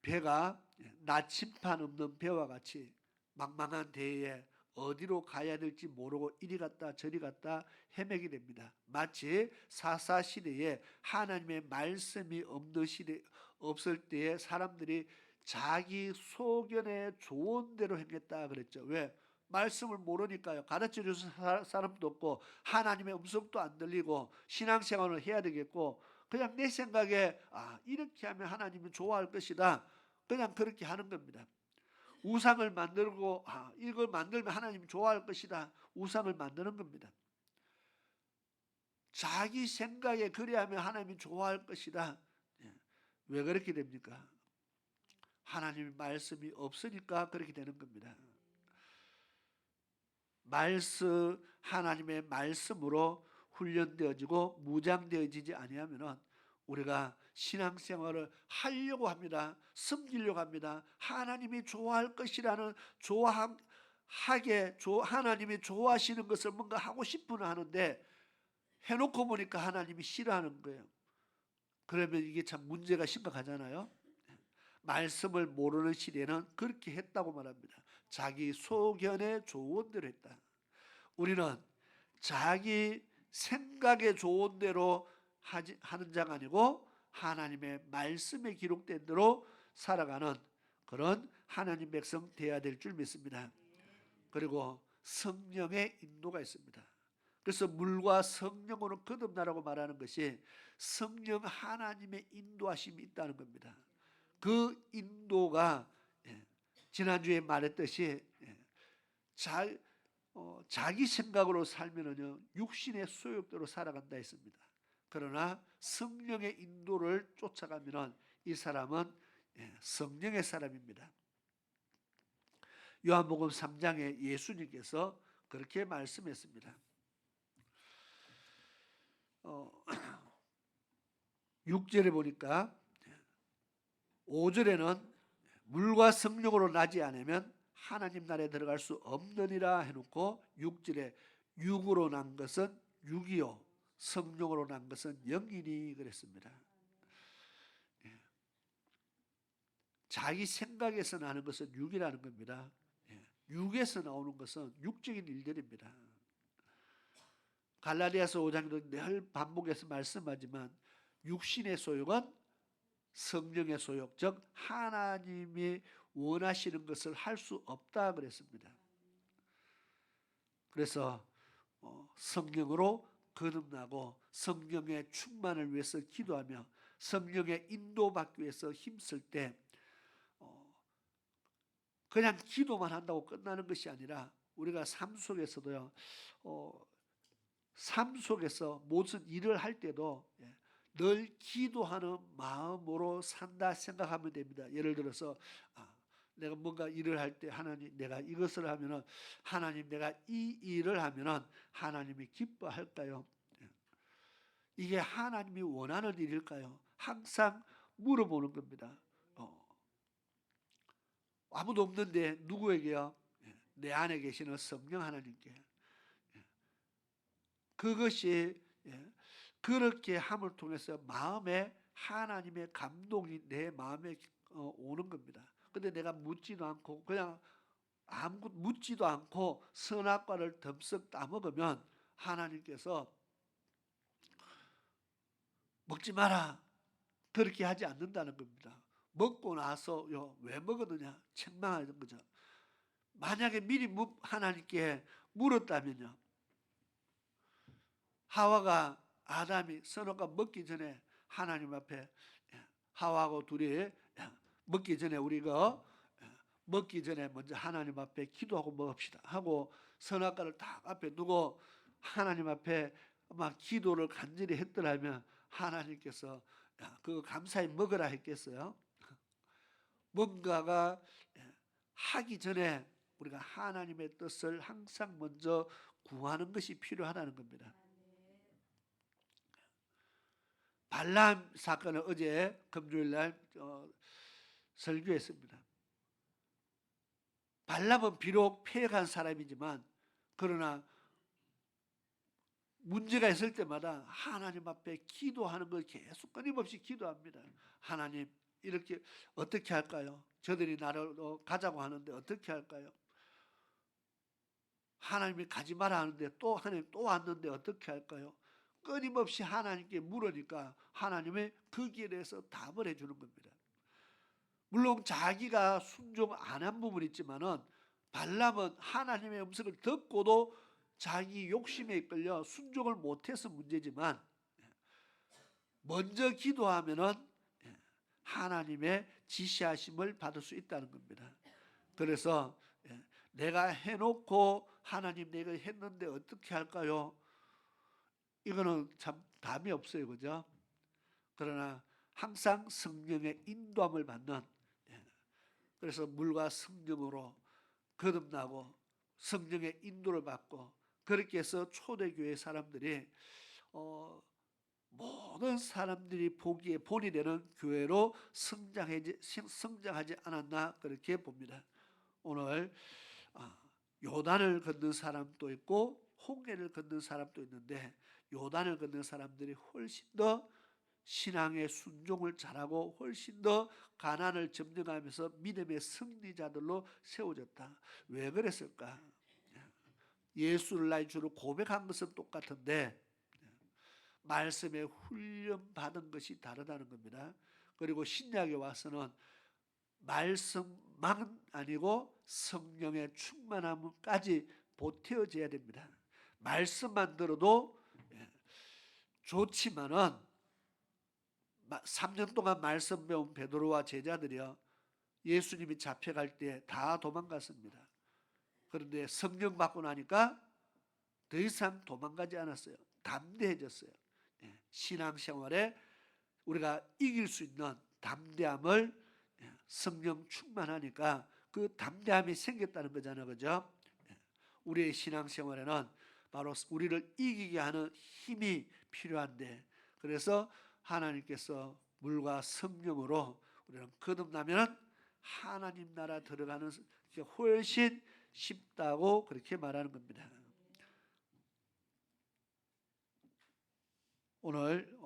배가 나침판 없는 배와 같이 망망한 대에 어디로 가야 될지 모르고 이리 갔다 저리 갔다 헤매게 됩니다. 마치 사사 시대에 하나님의 말씀이 없는 시대 없을 때에 사람들이 자기 소견에 좋은 대로 행했다 그랬죠. 왜? 말씀을 모르니까요. 가르쳐 줄 사람도 없고 하나님의 음성도 안 들리고 신앙생활을 해야 되겠고 그냥 내 생각에 이렇게 하면 하나님이 좋아할 것이다. 그냥 그렇게 하는 겁니다. 우상을 만들고 이걸 만들면 하나님이 좋아할 것이다. 우상을 만드는 겁니다. 자기 생각에 그래야 하면 하나님이 좋아할 것이다. 왜 그렇게 됩니까? 하나님의 말씀이 없으니까 그렇게 되는 겁니다. 하나님의 말씀으로 훈련되어지고 무장되어지지 아니하면은 우리가 신앙생활을 하려고 합니다. 섬기려고 합니다. 하나님이 좋아할 것이라는 하나님이 좋아하시는 것을 뭔가 하고 싶어는 하는데 해놓고 보니까 하나님이 싫어하는 거예요. 그러면 이게 참 문제가 심각하잖아요. 말씀을 모르는 시대는 그렇게 했다고 말합니다. 자기 소견에 좋은 대로 했다. 우리는 자기 생각에 좋은 대로 하는 자가 아니고 하나님의 말씀에 기록된 대로 살아가는 그런 하나님 백성 되어야 될 줄 믿습니다. 그리고 성령의 인도가 있습니다. 그래서 물과 성령으로 거듭나라고 말하는 것이 성령 하나님의 인도하심이 있다는 겁니다. 그 인도가 지난주에 말했듯이 자기 생각으로 살면은요 육신의 소욕대로 살아간다 했습니다. 그러나 성령의 인도를 쫓아가면은 이 사람은 성령의 사람입니다. 요한복음 3장에 예수님께서 그렇게 말씀했습니다. 6절에 보니까 5절에는 물과 성령으로 나지 않으면 하나님 나라에 들어갈 수 없느니라 해놓고 6절에 육으로 난 것은 육이요 성령으로 난 것은 영이니 그랬습니다. 자기 생각에서 나는 것은 육이라는 겁니다. 육에서 나오는 것은 육적인 일들입니다. 갈라디아서 5장에도 늘 반복해서 말씀하지만 육신의 소욕은 성령의 소욕, 즉 하나님이 원하시는 것을 할 수 없다 그랬습니다. 그래서 성령으로 거듭나고 성령의 충만을 위해서 기도하며 성령의 인도받기 위해서 힘쓸 때 그냥 기도만 한다고 끝나는 것이 아니라 우리가 삶 속에서도요, 삶 속에서 무슨 일을 할 때도 늘 기도하는 마음으로 산다 생각하면 됩니다. 예를 들어서 내가 뭔가 일을 할 때 하나님, 내가 이것을 하면은 하나님, 내가 이 일을 하면은 하나님이 기뻐할까요? 이게 하나님이 원하는 일일까요? 항상 물어보는 겁니다. 아무도 없는데 누구에게요? 내 안에 계시는 성령 하나님께. 그것이 그렇게 함을 통해서 마음에 하나님의 감동이 내 마음에 오는 겁니다. 근데 내가 묻지도 않고 그냥 아무것도 묻지도 않고 선악과를 덤썩 따먹으면 하나님께서 먹지 마라 그렇게 하지 않는다는 겁니다. 먹고 나서요 왜 먹었느냐 책망하는 거죠. 만약에 미리 하나님께 물었다면요, 하와가 아담이 선악과 먹기 전에 하나님 앞에 하와하고 둘이 먹기 전에 우리가 먹기 전에 먼저 하나님 앞에 기도하고 먹읍시다 하고 선악과를 딱 앞에 두고 하나님 앞에 막 기도를 간절히 했더라면 하나님께서 그거 감사히 먹으라 했겠어요? 뭔가가 하기 전에 우리가 하나님의 뜻을 항상 먼저 구하는 것이 필요하다는 겁니다. 발람 사건을 어제 금요일날 설교했습니다. 발람은 비록 패역한 사람이지만 그러나 문제가 있을 때마다 하나님 앞에 기도하는 걸 계속 끊임없이 기도합니다. 하나님 이렇게 어떻게 할까요? 저들이 나를 가자고 하는데 어떻게 할까요? 하나님이 가지 마라 하는데 또 하나님 또 왔는데 어떻게 할까요? 끊임없이 하나님께 물으니까 하나님이 거기에 대해서 답을 해주는 겁니다. 물론 자기가 순종 안 한 부분이 있지만은 발람은 하나님의 음성을 듣고도 자기 욕심에 이끌려 순종을 못해서 문제지만 먼저 기도하면은 하나님의 지시하심을 받을 수 있다는 겁니다. 그래서 내가 해놓고 하나님 내가 했는데 어떻게 할까요? 이거는 참 답이 없어요, 그죠? 그러나 항상 성령의 인도함을 받는, 그래서 물과 성령으로 거듭나고 성령의 인도를 받고 그렇게 해서 초대교회 사람들이 모든 사람들이 보기에 본이 되는 교회로 성장하지 않았나 그렇게 봅니다. 오늘 요단을 건넌 사람도 있고 홍해를 건넌 사람도 있는데 요단을 건넌 사람들이 훨씬 더 신앙의 순종을 잘하고 훨씬 더 가난을 점령하면서 믿음의 승리자들로 세워졌다. 왜 그랬을까? 예수를 나의 주로 고백한 것은 똑같은데 말씀에 훈련받은 것이 다르다는 겁니다. 그리고 신약에 와서는 말씀만 아니고 성령의 충만함까지 보태어져야 됩니다. 말씀만 들어도 좋지만은 3년 동안 말씀 배운 베드로와 제자들이요 예수님이 잡혀갈 때 다 도망갔습니다. 그런데 성령 받고 나니까 더 이상 도망가지 않았어요. 담대해졌어요. 신앙생활에 우리가 이길 수 있는 담대함을 성령 충만하니까 그 담대함이 생겼다는 거잖아요, 그죠? 우리의 신앙생활에는 바로 우리를 이기게 하는 힘이 필요한데 그래서 하나님께서 물과 성령으로 우리는 거듭나면 하나님 나라 들어가는 게 훨씬 쉽다고 그렇게 말하는 겁니다. 오늘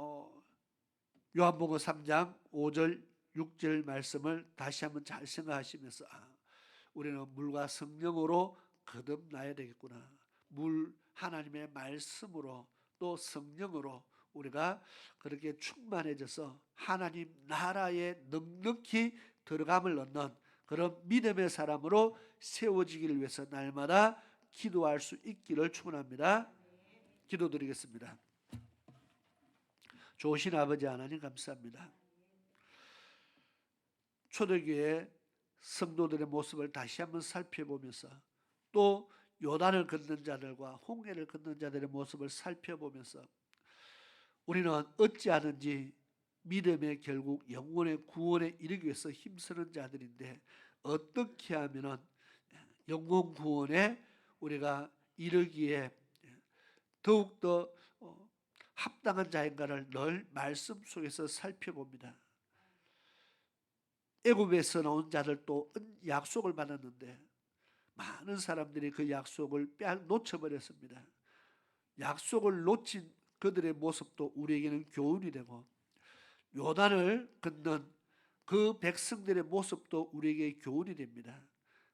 요한복음 3장 5절 6절 말씀을 다시 한번 잘 생각하시면서 우리는 물과 성령으로 거듭나야 되겠구나. 물 하나님의 말씀으로 또 성령으로 우리가 그렇게 충만해져서 하나님 나라에 넉넉히 들어감을 얻는 그런 믿음의 사람으로 세워지기를 위해서 날마다 기도할 수 있기를 축원합니다. 기도드리겠습니다. 좋으신 아버지 하나님 감사합니다. 초대교회 성도들의 모습을 다시 한번 살펴보면서 또 요단을 걷는 자들과 홍해를 걷는 자들의 모습을 살펴보면서 우리는 어찌하든지 믿음의 결국 영혼의 구원에 이르기 위해서 힘쓰는 자들인데 어떻게 하면은 영혼 구원에 우리가 이르기에 더욱더 합당한 자인가를 늘 말씀 속에서 살펴봅니다. 애굽에서 나온 자들도 약속을 받았는데 많은 사람들이 그 약속을 놓쳐버렸습니다. 약속을 놓친 그들의 모습도 우리에게는 교훈이 되고 요단을 걷는 그 백성들의 모습도 우리에게 교훈이 됩니다.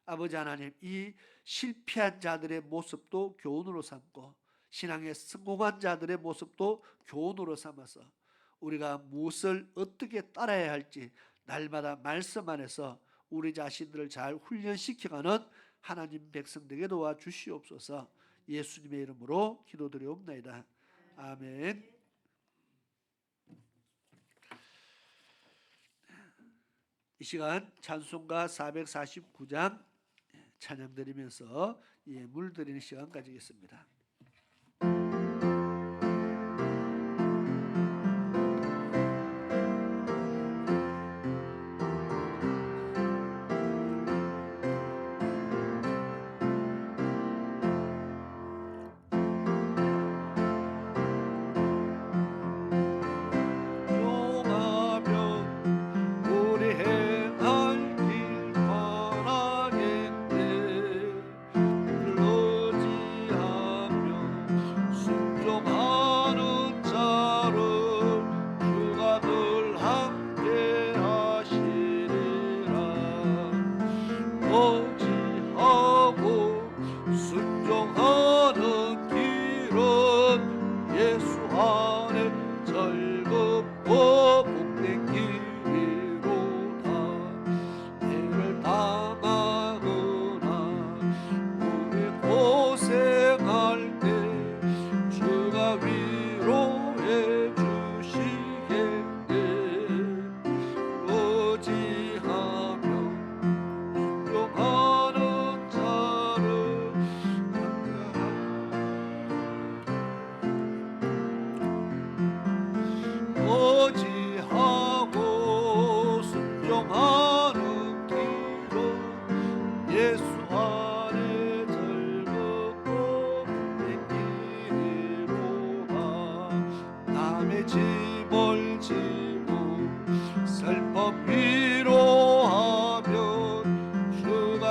아버지 하나님, 이 실패한 자들의 모습도 교훈으로 삼고 신앙에 성공한 자들의 모습도 교훈으로 삼아서 우리가 무엇을 어떻게 따라야 할지 날마다 말씀 안에서 우리 자신들을 잘 훈련시켜가는 하나님 백성되게 도와주시옵소서. 예수님의 이름으로 기도드리옵나이다. 아멘. 이 시간 찬송가 449장 찬양 드리면서 예물 드리는 시간 가지겠습니다.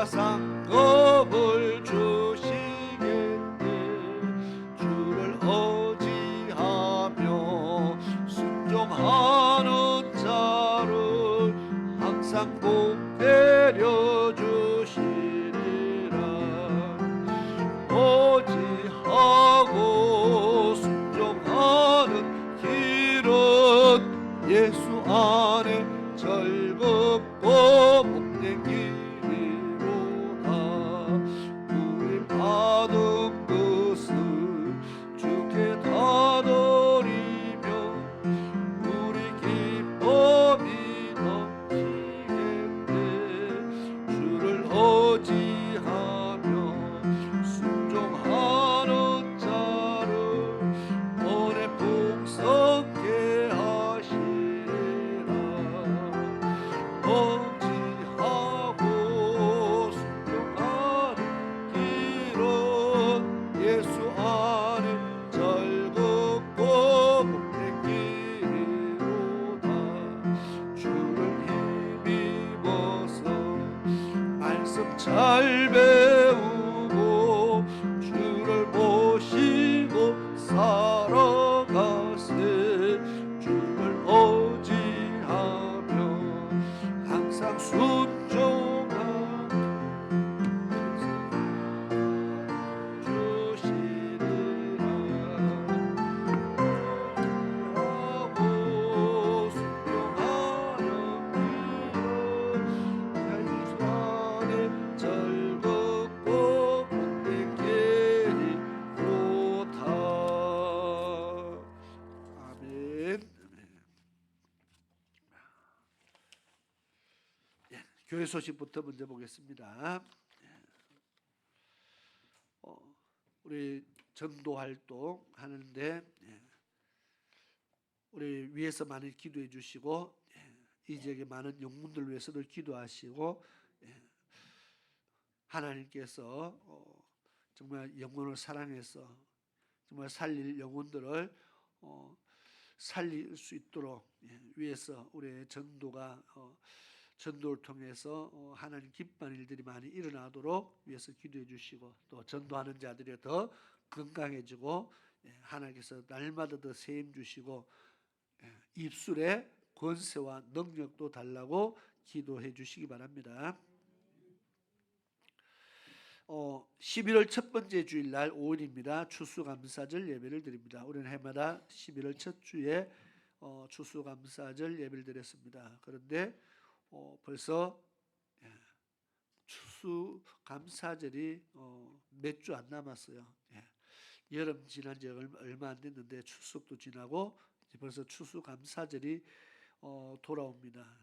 상급을 주시겠네. 주를 의지하며 순종하는 자를 항상 복 내려주시리라. 의지하고 순종하는 길은 예수 안에 즐거움 교회 소식부터 먼저 보겠습니다. 우리 전도 활동 하는데 우리 위에서 많이 기도해 주시고 이 지역의 많은 영혼들 위해서도 기도하시고 하나님께서 정말 영혼을 사랑해서 정말 살릴 영혼들을 살릴 수 있도록 위에서 우리의 전도가 전도를 통해서 하나님 기뻐하는 일들이 많이 일어나도록 위해서 기도해 주시고 또 전도하는 자들이 더 건강해지고 하나님께서 날마다 더 세임 주시고 입술에 권세와 능력도 달라고 기도해 주시기 바랍니다. 11월 첫 번째 주일날 5일입니다. 추수감사절 예배를 드립니다. 우리는 해마다 11월 첫 주에 추수감사절 예배를 드렸습니다. 그런데 벌써 추수감사절이 몇 주 안 남았어요. 여름 지난 지 얼마 안 됐는데 추석도 지나고 벌써 추수감사절이 돌아옵니다.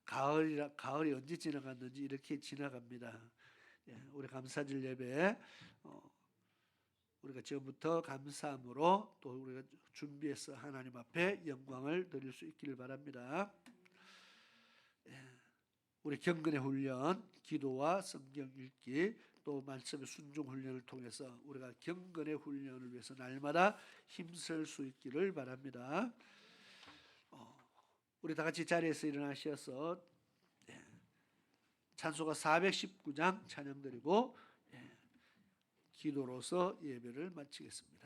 가을이 언제 지나갔는지 이렇게 지나갑니다. 우리 감사절 예배 우리가 지금부터 감사함으로 또 우리가 준비해서 하나님 앞에 영광을 드릴 수 있기를 바랍니다. 우리 경건의 훈련, 기도와 성경 읽기, 또 말씀의 순종 훈련을 통해서 우리가 경건의 훈련을 위해서 날마다 힘쓸 수 있기를 바랍니다. 우리 다 같이 자리에서 일어나셔서 찬송가 419장 찬양드리고 기도로서 예배를 마치겠습니다.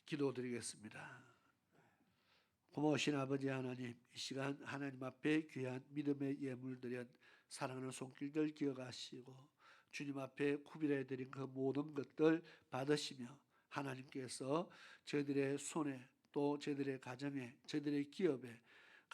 기도드리겠습니다. 고마우신 아버지 하나님, 이 시간 하나님 앞에 귀한 믿음의 예물드린 사랑하는 손길들 기억하시고 주님 앞에 구비해드린 그 모든 것들 받으시며 하나님께서 저희들의 손에 또 저희들의 가정에 저희들의 기업에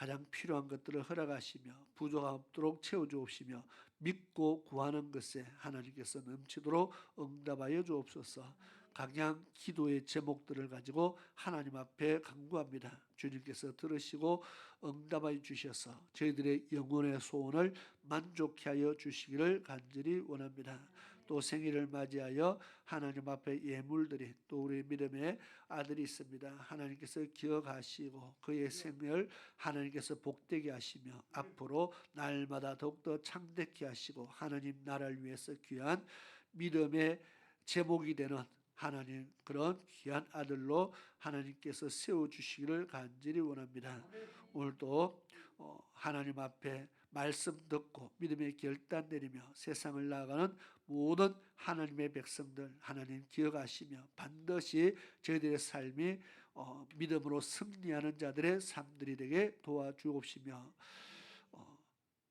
가장 필요한 것들을 허락하시며 부족함 없도록 채워주옵시며 믿고 구하는 것에 하나님께서 넘치도록 응답하여 주옵소서. 각양 기도의 제목들을 가지고 하나님 앞에 간구합니다. 주님께서 들으시고 응답하여 주셔서 저희들의 영혼의 소원을 만족케 하여 주시기를 간절히 원합니다. 또 생일을 맞이하여 하나님 앞에 예물드린 또 우리 믿음의 아들이 있습니다. 하나님께서 기억하시고 그의 생을 하나님께서 복되게 하시며 앞으로 날마다 더욱더 창대케 하시고 하나님 나라를 위해서 귀한 믿음의 제목이 되는 하나님 그런 귀한 아들로 하나님께서 세워주시기를 간절히 원합니다. 오늘도 하나님 앞에 말씀 듣고 믿음의 결단 내리며 세상을 나아가는 모든 하나님의 백성들 하나님 기억하시며 반드시 저희들의 삶이 믿음으로 승리하는 자들의 삶들이 되게 도와주옵시며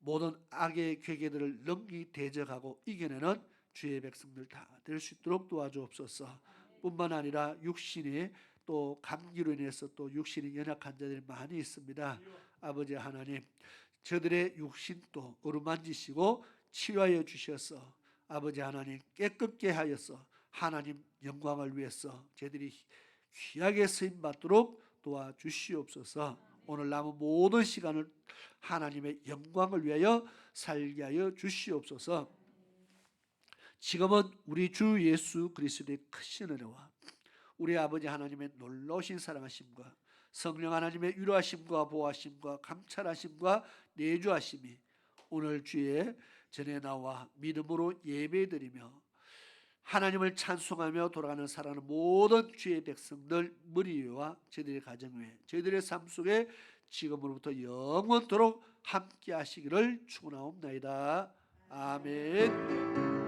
모든 악의 괴계들을 능히 대적하고 이겨내는 주의 백성들 다 될 수 있도록 도와주옵소서. 뿐만 아니라 육신이 또 감기로 인해서 또 육신이 연약한 자들이 많이 있습니다. 아버지 하나님 저들의 육신도 어루만지시고 치료하여 주셔서 아버지 하나님 깨끗게 하여서 하나님 영광을 위해서 저희들이 귀하게 쓰임받도록 도와주시옵소서. 오늘 남은 모든 시간을 하나님의 영광을 위하여 살게 하여 주시옵소서. 지금은 우리 주 예수 그리스도의 크신 은혜와 우리 아버지 하나님의 놀라우신 사랑하심과 성령 하나님의 위로하심과 보호하심과 감찰하심과 내주하심이 오늘 주의 전에 나와 믿음으로 예배드리며 하나님을 찬송하며 돌아가는 사랑하는 모든 주의 백성들 머리 위와 저희들의 가정 위에 저희들의 삶 속에 지금으로부터 영원토록 함께 하시기를 축원하옵나이다. 아멘.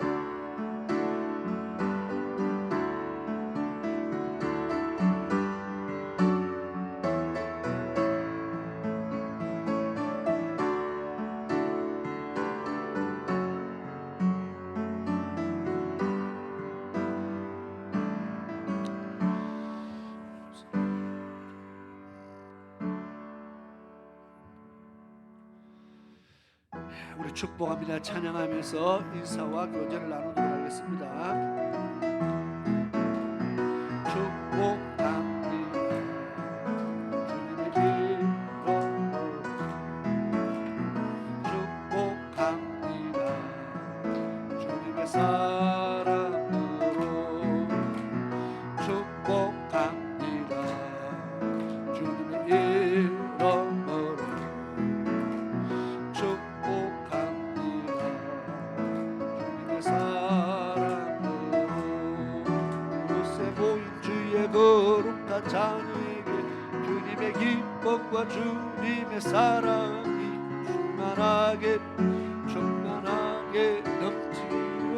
우리 축복합니다. 찬양하면서 인사와 교제를 나누도록 하겠습니다. 축복합니다. 주님의 이름으로 축복합니다. 주님의 사랑으로 축복합니다. 주님의 이름으로 거룩한 자녀에게 주님의 기쁨과 주님의 사랑이 충만하게 넘치고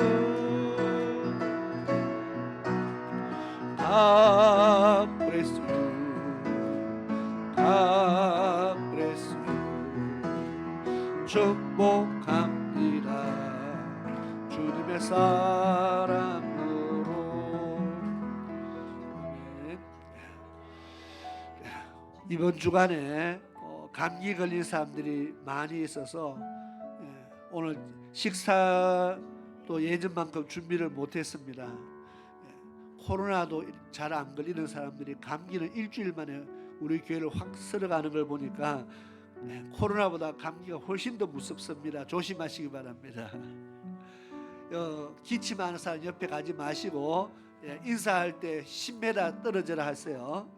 God bless you, God bless you. 축복합니다. 주님의 사랑으로. 이번 주간에 감기 걸린 사람들이 많이 있어서 오늘 식사도 예전만큼 준비를 못했습니다. 코로나도 잘 안 걸리는 사람들이 감기는 일주일 만에 우리 교회를 확 쓸어가는 걸 보니까 코로나보다 감기가 훨씬 더 무섭습니다. 조심하시기 바랍니다. 기침하는 사람 옆에 가지 마시고 인사할 때 10m 떨어져라 하세요.